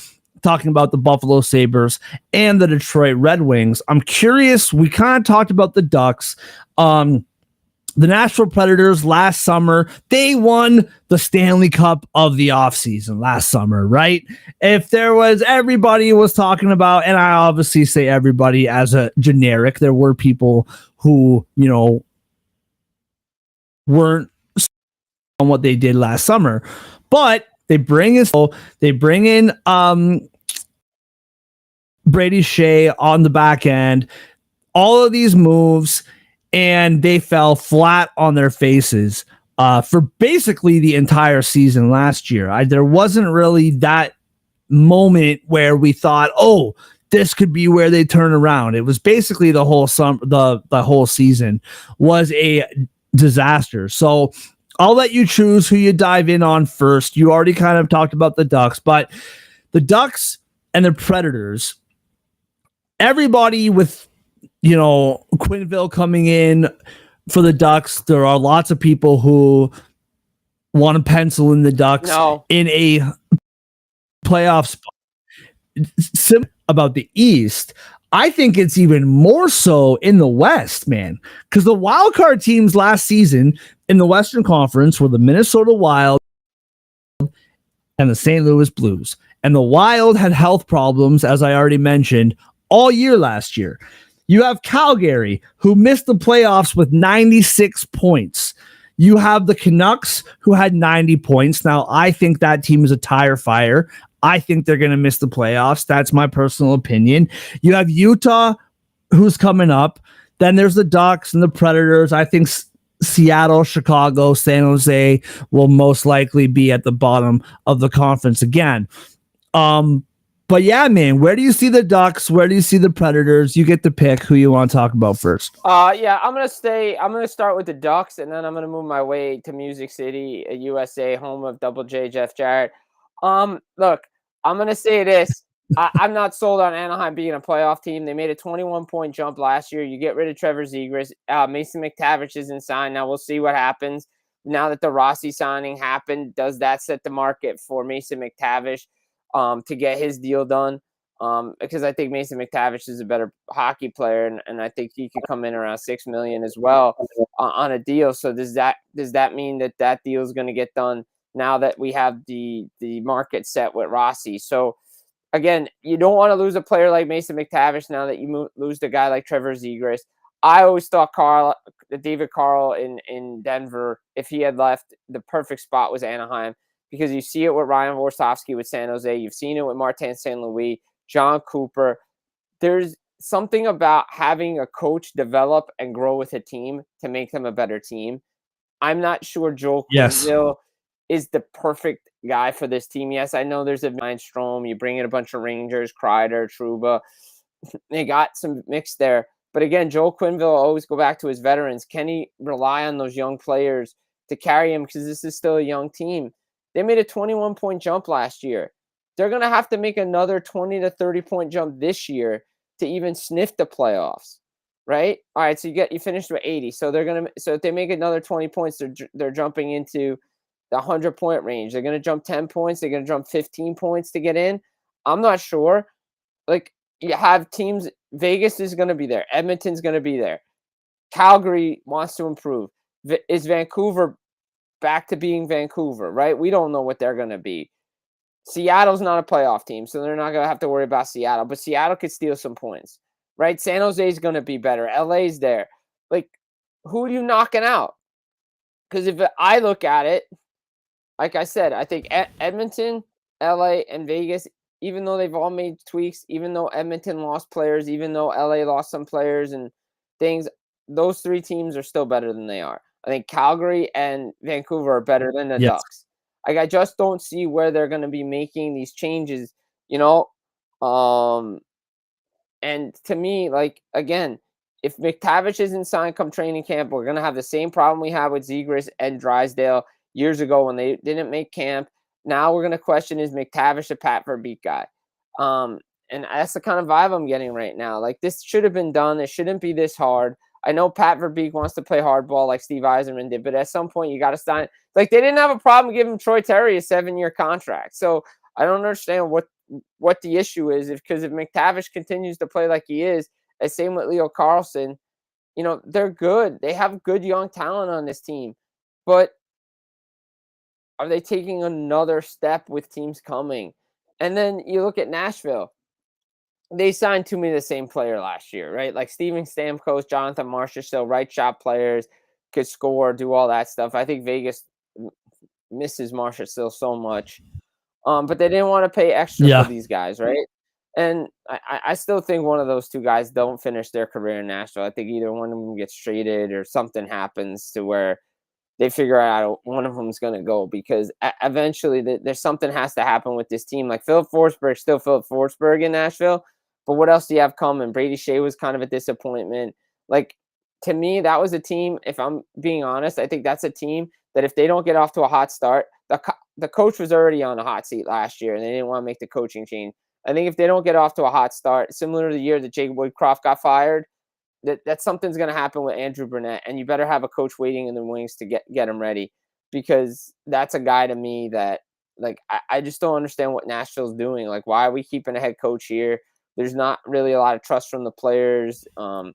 Speaker 1: talking about the Buffalo Sabres and the Detroit Red Wings. I'm curious, we kind of talked about the Ducks. The Nashville Predators last summer, they won the Stanley Cup of the offseason last summer, right? If there was, everybody was talking about, and I obviously say everybody as a generic, there were people who, weren't on what they did last summer, but they bring in Brady Shea on the back end, all of these moves, and they fell flat on their faces for basically the entire season last year. There wasn't really that moment where we thought, oh, this could be where they turn around. It was basically the whole the whole season was a disaster. So I'll let you choose who you dive in on first. You already kind of talked about the Ducks, but the Ducks and the Predators, everybody with, Quenneville coming in for the Ducks, there are lots of people who want to pencil in the Ducks in a playoff spot. About the East, I think it's even more so in the West, man, because the wild card teams last season in the Western Conference were the Minnesota Wild and the St. Louis Blues. And the Wild had health problems, as I already mentioned, all year last year. You have Calgary, who missed the playoffs with 96 points. You have the Canucks, who had 90 points. Now, I think that team is a tire fire. I think they're going to miss the playoffs. That's my personal opinion. You have Utah, who's coming up. Then there's the Ducks and the Predators. I think Seattle, Chicago, San Jose will most likely be at the bottom of the conference again. But yeah, man, where do you see the Ducks? Where do you see the Predators? You get to pick who you want to talk about first.
Speaker 2: Yeah, I'm going to start with the Ducks, and then I'm going to move my way to Music City, USA, home of Double J, Jeff Jarrett. Look, I'm going to say this. I'm not sold on Anaheim being a playoff team. They made a 21-point jump last year. You get rid of Trevor Zegras. Mason McTavish isn't signed. Now we'll see what happens now that the Rossi signing happened, does that set the market for Mason McTavish to get his deal done? Because I think Mason McTavish is a better hockey player, and I think he could come in around $6 million as well on a deal. So does that mean that deal is going to get done now that we have the market set with Rossi? So again, you don't want to lose a player like Mason McTavish now that you lose the guy like Trevor Zegras. I always thought David Carl in Denver, if he had left, the perfect spot was Anaheim, because you see it with Ryan Warsofsky with San Jose. You've seen it with Martin St. Louis, John Cooper. There's something about having a coach develop and grow with a team to make them a better team. I'm not sure Joel Quenneville is the perfect guy for this team. Yes, I know there's a Strom. You bring in a bunch of Rangers, Kreider, Trouba. They got some mix there. But again, Joel Quenneville will always go back to his veterans. Can he rely on those young players to carry him? Because this is still a young team. They made a 21-point jump last year. They're going to have to make another 20 to 30-point jump this year to even sniff the playoffs, right? All right, so you finished with 80. So if they make another 20 points, they're jumping into the 100-point range. They're going to jump 10 points. They're going to jump 15 points to get in. I'm not sure. Like, you have teams. Vegas is going to be there. Edmonton's going to be there. Calgary wants to improve. Is Vancouver back to being Vancouver, right? We don't know what they're going to be. Seattle's not a playoff team, so they're not going to have to worry about Seattle. But Seattle could steal some points, right? San Jose is going to be better. LA's there. Like, who are you knocking out? Because if I look at it, like I said, I think Edmonton, LA, and Vegas, even though they've all made tweaks, even though Edmonton lost players, even though LA lost some players and things, those three teams are still better than they are. I think Calgary and Vancouver are better than the Ducks. Like, I just don't see where they're going to be making these changes, and to me, like, again, if McTavish isn't signed come training camp, we're going to have the same problem we had with Zegras and Drysdale years ago when they didn't make camp. Now we're going to question, is McTavish a Pat Verbeek guy? And that's the kind of vibe I'm getting right now. Like, this should have been done. It shouldn't be this hard. I know Pat Verbeek wants to play hardball like Steve Yzerman did, but at some point you got to sign. Like, they didn't have a problem giving Troy Terry a 7-year contract. So I don't understand what the issue is. Because if McTavish continues to play like he is, and same with Leo Carlson, they're good. They have good young talent on this team. But are they taking another step with teams coming? And then you look at Nashville. They signed too many of the same player last year, right? Like Steven Stamkos, Jonathan Marchessault, still right shot players, could score, do all that stuff. I think Vegas misses Marchessault so much. But they didn't want to pay extra for these guys, right? And I still think one of those two guys don't finish their career in Nashville. I think either one of them gets traded or something happens to where they figure out one of them is going to go, because eventually there's something has to happen with this team. Like, Philip Forsberg, still Philip Forsberg in Nashville, but what else do you have coming? Brady Shea was kind of a disappointment. Like, to me, that was a team, if I'm being honest, I think that's a team that if they don't get off to a hot start, the coach was already on the hot seat last year and they didn't want to make the coaching change. I think if they don't get off to a hot start, similar to the year that Jake Woodcroft got fired, that something's going to happen with Andrew Burnett, and you better have a coach waiting in the wings to get him ready, because that's a guy to me that, like, I just don't understand what Nashville's doing. Like, why are we keeping a head coach here? There's not really a lot of trust from the players. The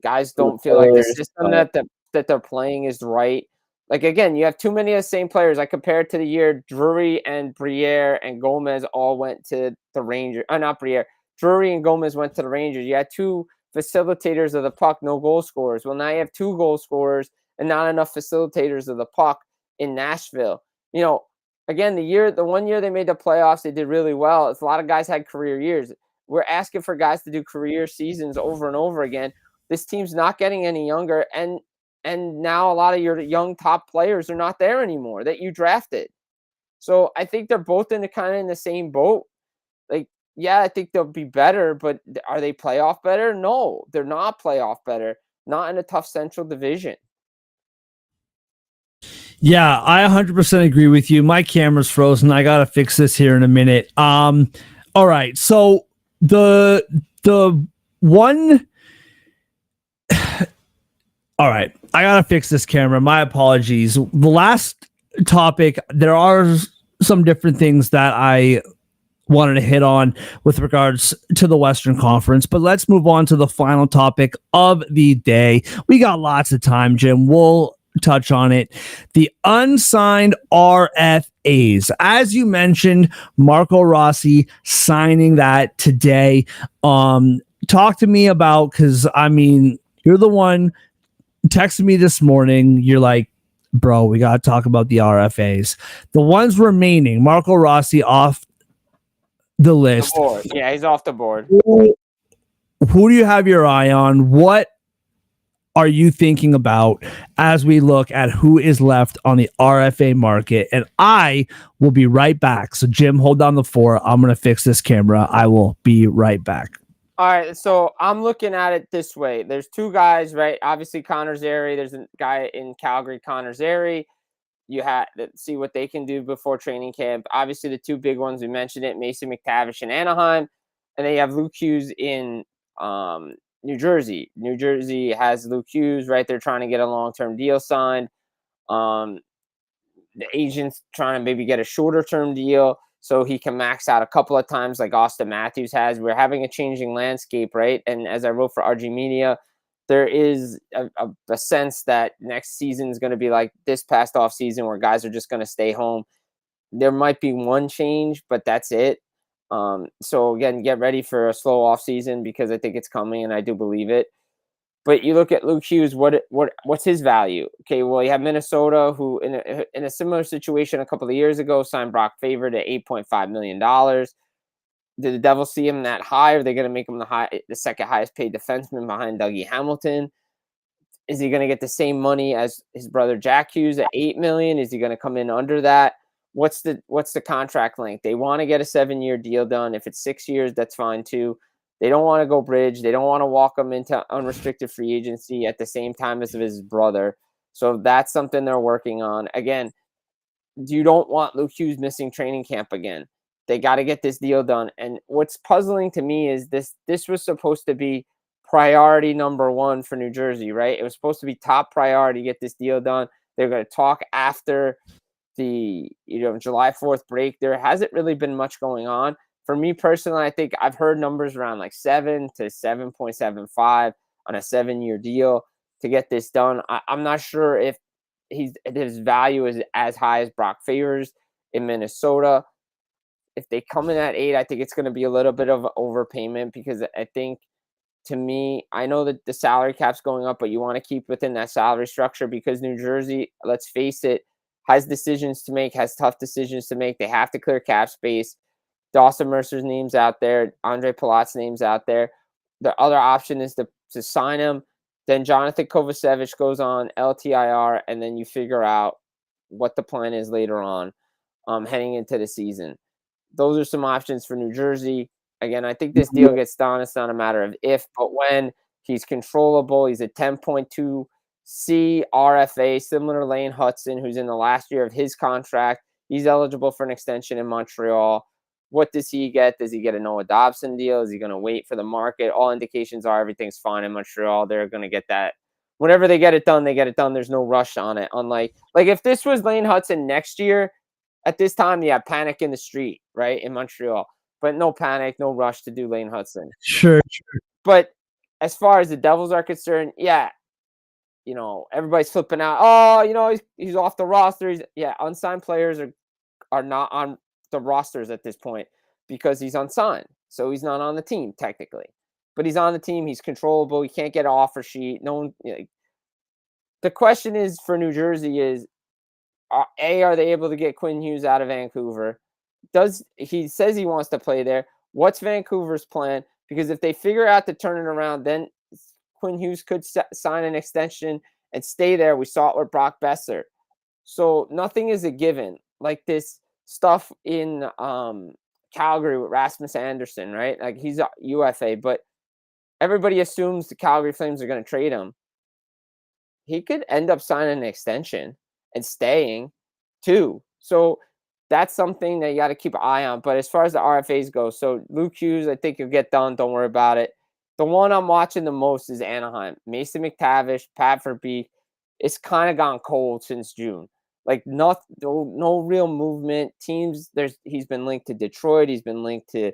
Speaker 2: guys don't feel like the system that they're playing is right. Like, again, you have too many of the same players. I compare it to the year Drury and Briere and Gomez all went to the Rangers. Not Briere. Drury and Gomez went to the Rangers. You had two facilitators of the puck, no goal scorers. Well, now you have two goal scorers and not enough facilitators of the puck in Nashville. Again, the 1 year they made the playoffs, they did really well. It's a lot of guys had career years. We're asking for guys to do career seasons over and over again. This team's not getting any younger, and now a lot of your young top players are not there anymore that you drafted. So I think they're both in the same boat. Like, yeah, I think they'll be better, but are they playoff better? No, they're not playoff better. Not in a tough Central Division.
Speaker 1: Yeah, I 100% agree with you. My camera's frozen. I gotta fix this here in a minute. All right. So the one. All right. I gotta fix this camera. My apologies. The last topic, there are some different things that I wanted to hit on with regards to the Western Conference, but let's move on to the final topic of the day. We got lots of time, Jim. We'll touch on it. The unsigned RFAs. As you mentioned, Marco Rossi signing that today. Talk to me about, because I mean, you're the one texted me this morning. You're like, bro, we got to talk about the RFAs. The ones remaining, Marco Rossi off the list.
Speaker 2: The board. Yeah, he's off the board.
Speaker 1: Who do you have your eye on? What are you thinking about as we look at who is left on the RFA market? And I will be right back. So, Jim, hold down the fort. I'm going to fix this camera. I will be right back.
Speaker 2: All right, so I'm looking at it this way. There's two guys, right? Obviously, Connor Zary. There's a guy in Calgary, Connor Zary. You have to see what they can do before training camp. Obviously, the two big ones, we mentioned it, Mason McTavish in Anaheim. And then you have Luke Hughes in New Jersey. New Jersey has Luke Hughes, right? They're trying to get a long-term deal signed. The agent's trying to maybe get a shorter-term deal so he can max out a couple of times like Austin Matthews has. We're having a changing landscape, right? And as I wrote for RG Media, there is a sense that next season is going to be like this past off season where guys are just going to stay home. There might be one change, but that's it. So again, get ready for a slow off season because I think it's coming and I do believe it. But you look at Luke Hughes, what's his value? Okay, well, you have Minnesota, who in a similar situation a couple of years ago signed Brock Faber to $8.5 million. Did the Devils see him that high? Are they going to make him the second highest paid defenseman behind Dougie Hamilton? Is he going to get the same money as his brother Jack Hughes at $8 million? Is he going to come in under that? What's the contract length? They want to get a 7-year deal done. If it's 6 years, that's fine too. They don't want to go bridge. They don't want to walk him into unrestricted free agency at the same time as his brother. So that's something they're working on. Again, you don't want Luke Hughes missing training camp again. They got to get this deal done. And what's puzzling to me is this was supposed to be priority number one for New Jersey, right? It was supposed to be top priority to get this deal done. They're going to talk after the July 4th break. There hasn't really been much going on. For me personally, I think I've heard numbers around like 7 to 7.75 on a 7-year deal to get this done. I'm not sure if his value is as high as Brock Faber's in Minnesota. If they come in at 8, I think it's going to be a little bit of an overpayment because I think, to me, I know that the salary cap's going up, but you want to keep within that salary structure because New Jersey, let's face it, has decisions to make, has tough decisions to make. They have to clear cap space. Dawson Mercer's name's out there. Andre Palat's name's out there. The other option is to sign him. Then Jonathan Kovacevic goes on LTIR, and then you figure out what the plan is later on heading into the season. Those are some options for New Jersey. Again, I think this deal gets done. It's not a matter of if, but when. He's controllable. He's a 10.2C RFA, similar to Lane Hudson, who's in the last year of his contract. He's eligible for an extension in Montreal. What does he get? Does he get a Noah Dobson deal? Is he going to wait for the market? All indications are everything's fine in Montreal. They're going to get that. Whenever they get it done, they get it done. There's no rush on it. Unlike, if this was Lane Hudson next year, at this time, you have panic in the street, right, in Montreal. But no panic, no rush to do Lane Hudson.
Speaker 1: Sure.
Speaker 2: But as far as the Devils are concerned, yeah, everybody's flipping out. Oh, he's off the roster. Unsigned players are not on the rosters at this point because he's unsigned. So he's not on the team technically. But he's on the team. He's controllable. He can't get an offer sheet. No one. The question is for New Jersey is, are they able to get Quinn Hughes out of Vancouver? He says he wants to play there. What's Vancouver's plan? Because if they figure out to turn it around, then Quinn Hughes could sign an extension and stay there. We saw it with Brock Besser. So nothing is a given. Like this stuff in Calgary with Rasmus Anderson, right? Like he's a UFA, but everybody assumes the Calgary Flames are going to trade him. He could end up signing an extension and staying too. So that's something that you got to keep an eye on. But as far as the RFAs go, so Luke Hughes, I think he'll get done. Don't worry about it. The one I'm watching the most is Anaheim. Mason McTavish, Pat Verbeek. it's kind of gone cold since June. Like no real movement. Teams, he's been linked to Detroit, he's been linked to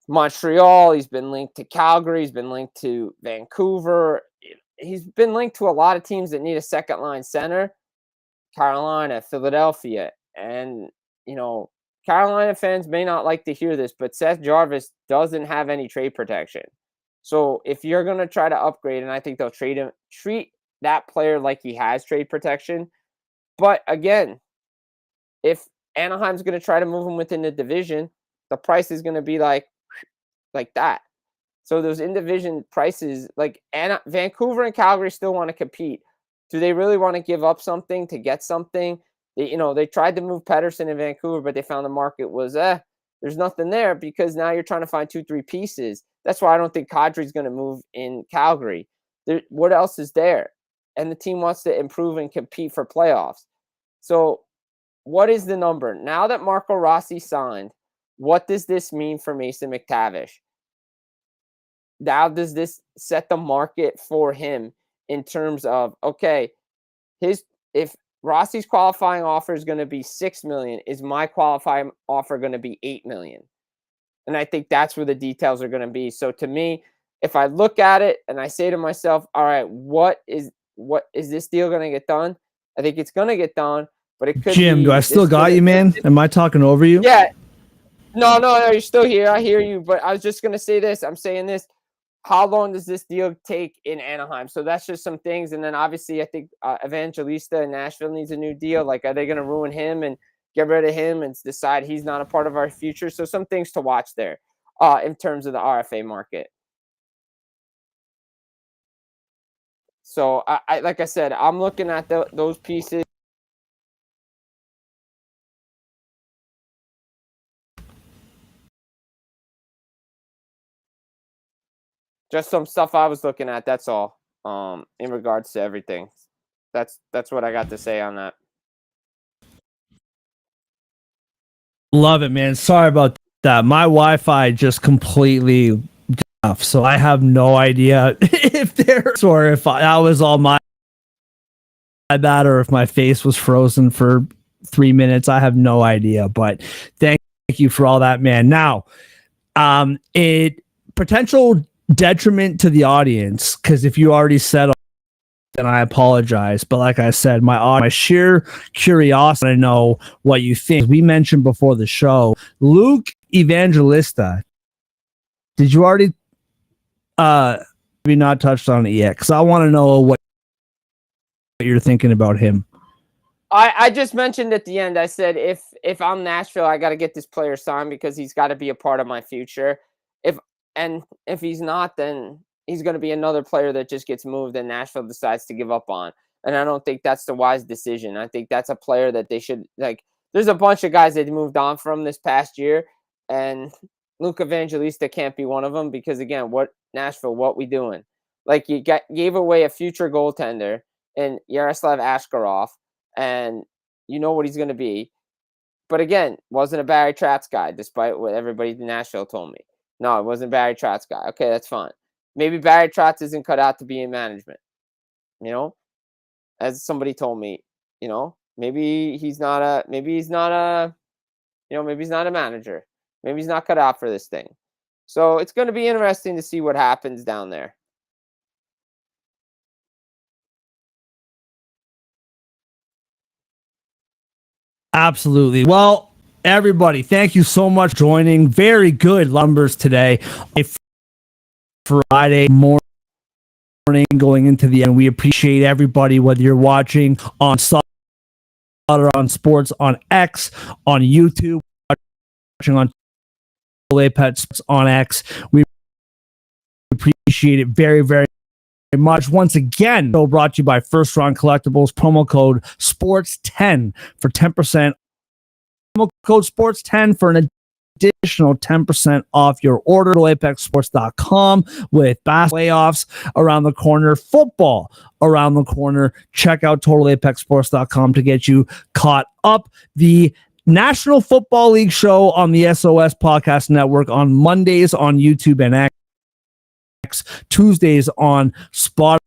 Speaker 2: Montreal, he's been linked to Calgary, he's been linked to Vancouver. He's been linked to a lot of teams that need a second line center. Carolina, Philadelphia, and Carolina fans may not like to hear this, but Seth Jarvis doesn't have any trade protection. So if you're going to try to upgrade, and I think they'll treat that player like he has trade protection. But again, if Anaheim's going to try to move him within the division, the price is going to be like that. So those in-division prices, like Vancouver and Calgary still want to compete. Do they really want to give up something to get something? They tried to move Pettersson in Vancouver, but they found the market was, there's nothing there, because now you're trying to find 2-3 pieces. That's why I don't think Kadri's going to move in Calgary. What else is there? And the team wants to improve and compete for playoffs. So what is the number? Now that Marco Rossi signed, what does this mean for Mason McTavish? Now does this set the market for him in terms of, okay, if Rossi's qualifying offer is going to be $6 million, is my qualifying offer going to be $8 million? And I think that's where the details are going to be. So to me, if I look at it and I say to myself, all right, what is this deal going to get done? I think it's going to get done, but it could
Speaker 1: Jim,
Speaker 2: be,
Speaker 1: do I still got you, man? Am I talking over you?
Speaker 2: Yeah. No, you're still here. I hear you. But I was just going to say this. I'm saying this. How long does this deal take in Anaheim? So that's just some things. And then obviously I think Evangelista in Nashville needs a new deal. Like, are they going to ruin him and get rid of him and decide he's not a part of our future? So some things to watch there in terms of the RFA market. So I like I said, I'm looking at those pieces. Just some stuff I was looking at. That's all. In regards to everything. That's what I got to say on that.
Speaker 1: Love it, man. Sorry about that. My Wi-Fi just completely off, so I have no idea if there's or if that was all my bad or if my face was frozen for 3 minutes. I have no idea, but thank you for all that, man. Now, it potential detriment to the audience, because if you already said, then I apologize. But like I said, my sheer curiosity to know what you think. We mentioned before the show, Luke Evangelista. Did you already maybe not touched on it yet? Because I want to know what you're thinking about him.
Speaker 2: I just mentioned at the end, I said, if I'm Nashville, I got to get this player signed because he's got to be a part of my future. If he's not, then he's going to be another player that just gets moved and Nashville decides to give up on. And I don't think that's the wise decision. I think that's a player that they should, like, there's a bunch of guys that moved on from this past year, and Luke Evangelista can't be one of them because, again, Nashville, what we doing? Like, you gave away a future goaltender in Yaroslav Askarov, and you know what he's going to be. But again, wasn't a Barry Trotz guy, despite what everybody in Nashville told me. No, it wasn't Barry Trotz guy. Okay, that's fine. Maybe Barry Trotz isn't cut out to be in management. As somebody told me, maybe he's not a manager. Maybe he's not cut out for this thing. So it's going to be interesting to see what happens down there.
Speaker 1: Absolutely. Well, everybody, thank you so much for joining. Very good numbers today. Friday morning going into the end. We appreciate everybody, whether you're watching on on Sports, on X, on YouTube, watching on Apex on X. We appreciate it very, very much. Once again, show brought to you by First Round Collectibles. Promo code SPORTS10 for 10%. Promo code SPORTS10 for an additional 10% off your order. ApexSports.com with basketball playoffs around the corner, football around the corner. Check out TotalApexSports.com to get you caught up. The National Football League show on the S.O.S. Podcast Network on Mondays on YouTube and X, Tuesdays on Spotify,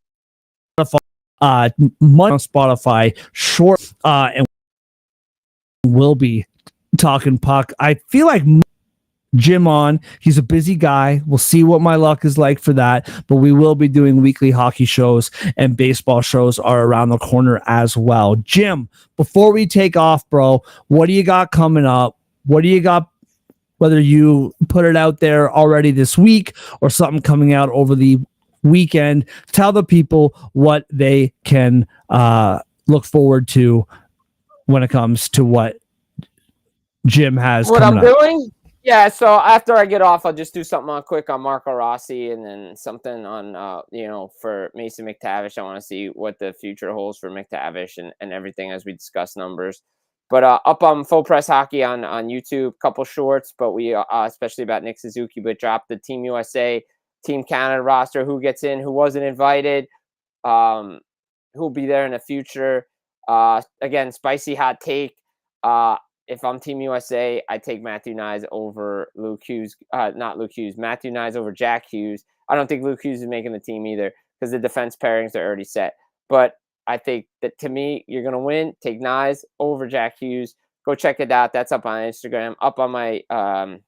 Speaker 1: on Spotify short, and we'll be talking puck. I feel like Jim on. He's a busy guy. We'll see what my luck is like for that. But we will be doing weekly hockey shows, and baseball shows are around the corner as well. Jim, before we take off, bro, what do you got coming up? What do you got? Whether you put it out there already this week or something coming out over the weekend, tell the people what they can look forward to when it comes to what Jim has
Speaker 2: what
Speaker 1: coming
Speaker 2: I'm
Speaker 1: up.
Speaker 2: doing. Yeah, so after I get off, I'll just do something on quick on Marco Rossi, and then something on for Mason McTavish. I want to see what the future holds for McTavish and everything as we discuss numbers. But up on Full Press Hockey on YouTube, couple shorts, but we especially about Nick Suzuki, but dropped the Team USA, Team Canada roster, who gets in, who wasn't invited, who'll be there in the future. Again, spicy hot take. If I'm Team USA, I take Matthew Nyes over Luke Hughes. Not Luke Hughes. Matthew Nyes over Jack Hughes. I don't think Luke Hughes is making the team either because the defense pairings are already set. But I think that, to me, you're going to win. Take Nyes over Jack Hughes. Go check it out. That's up on Instagram, up on my on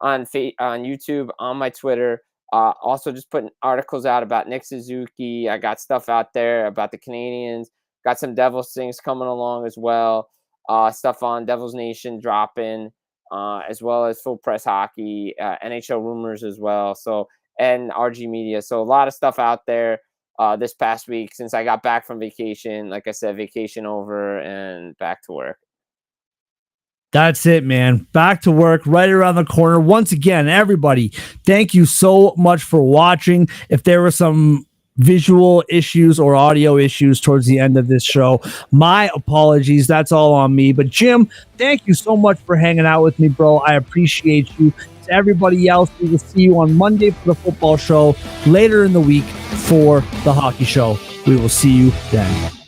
Speaker 2: YouTube, on my Twitter. Also just putting articles out about Nick Suzuki. I got stuff out there about the Canadians. Got some Devils things coming along as well. Stuff on Devils Nation dropping, as well as Full Press Hockey, NHL rumors as well. So, and RG Media. So a lot of stuff out there this past week since I got back from vacation. Like I said, vacation over and back to work.
Speaker 1: That's it, man. Back to work right around the corner. Once again, everybody, thank you so much for watching. If there were some visual issues or audio issues towards the end of this show, my apologies. That's all on me. But Jim, thank you so much for hanging out with me, bro. I appreciate you. To everybody else, we will see you on Monday for the football show, later in the week for the hockey show. We will see you then.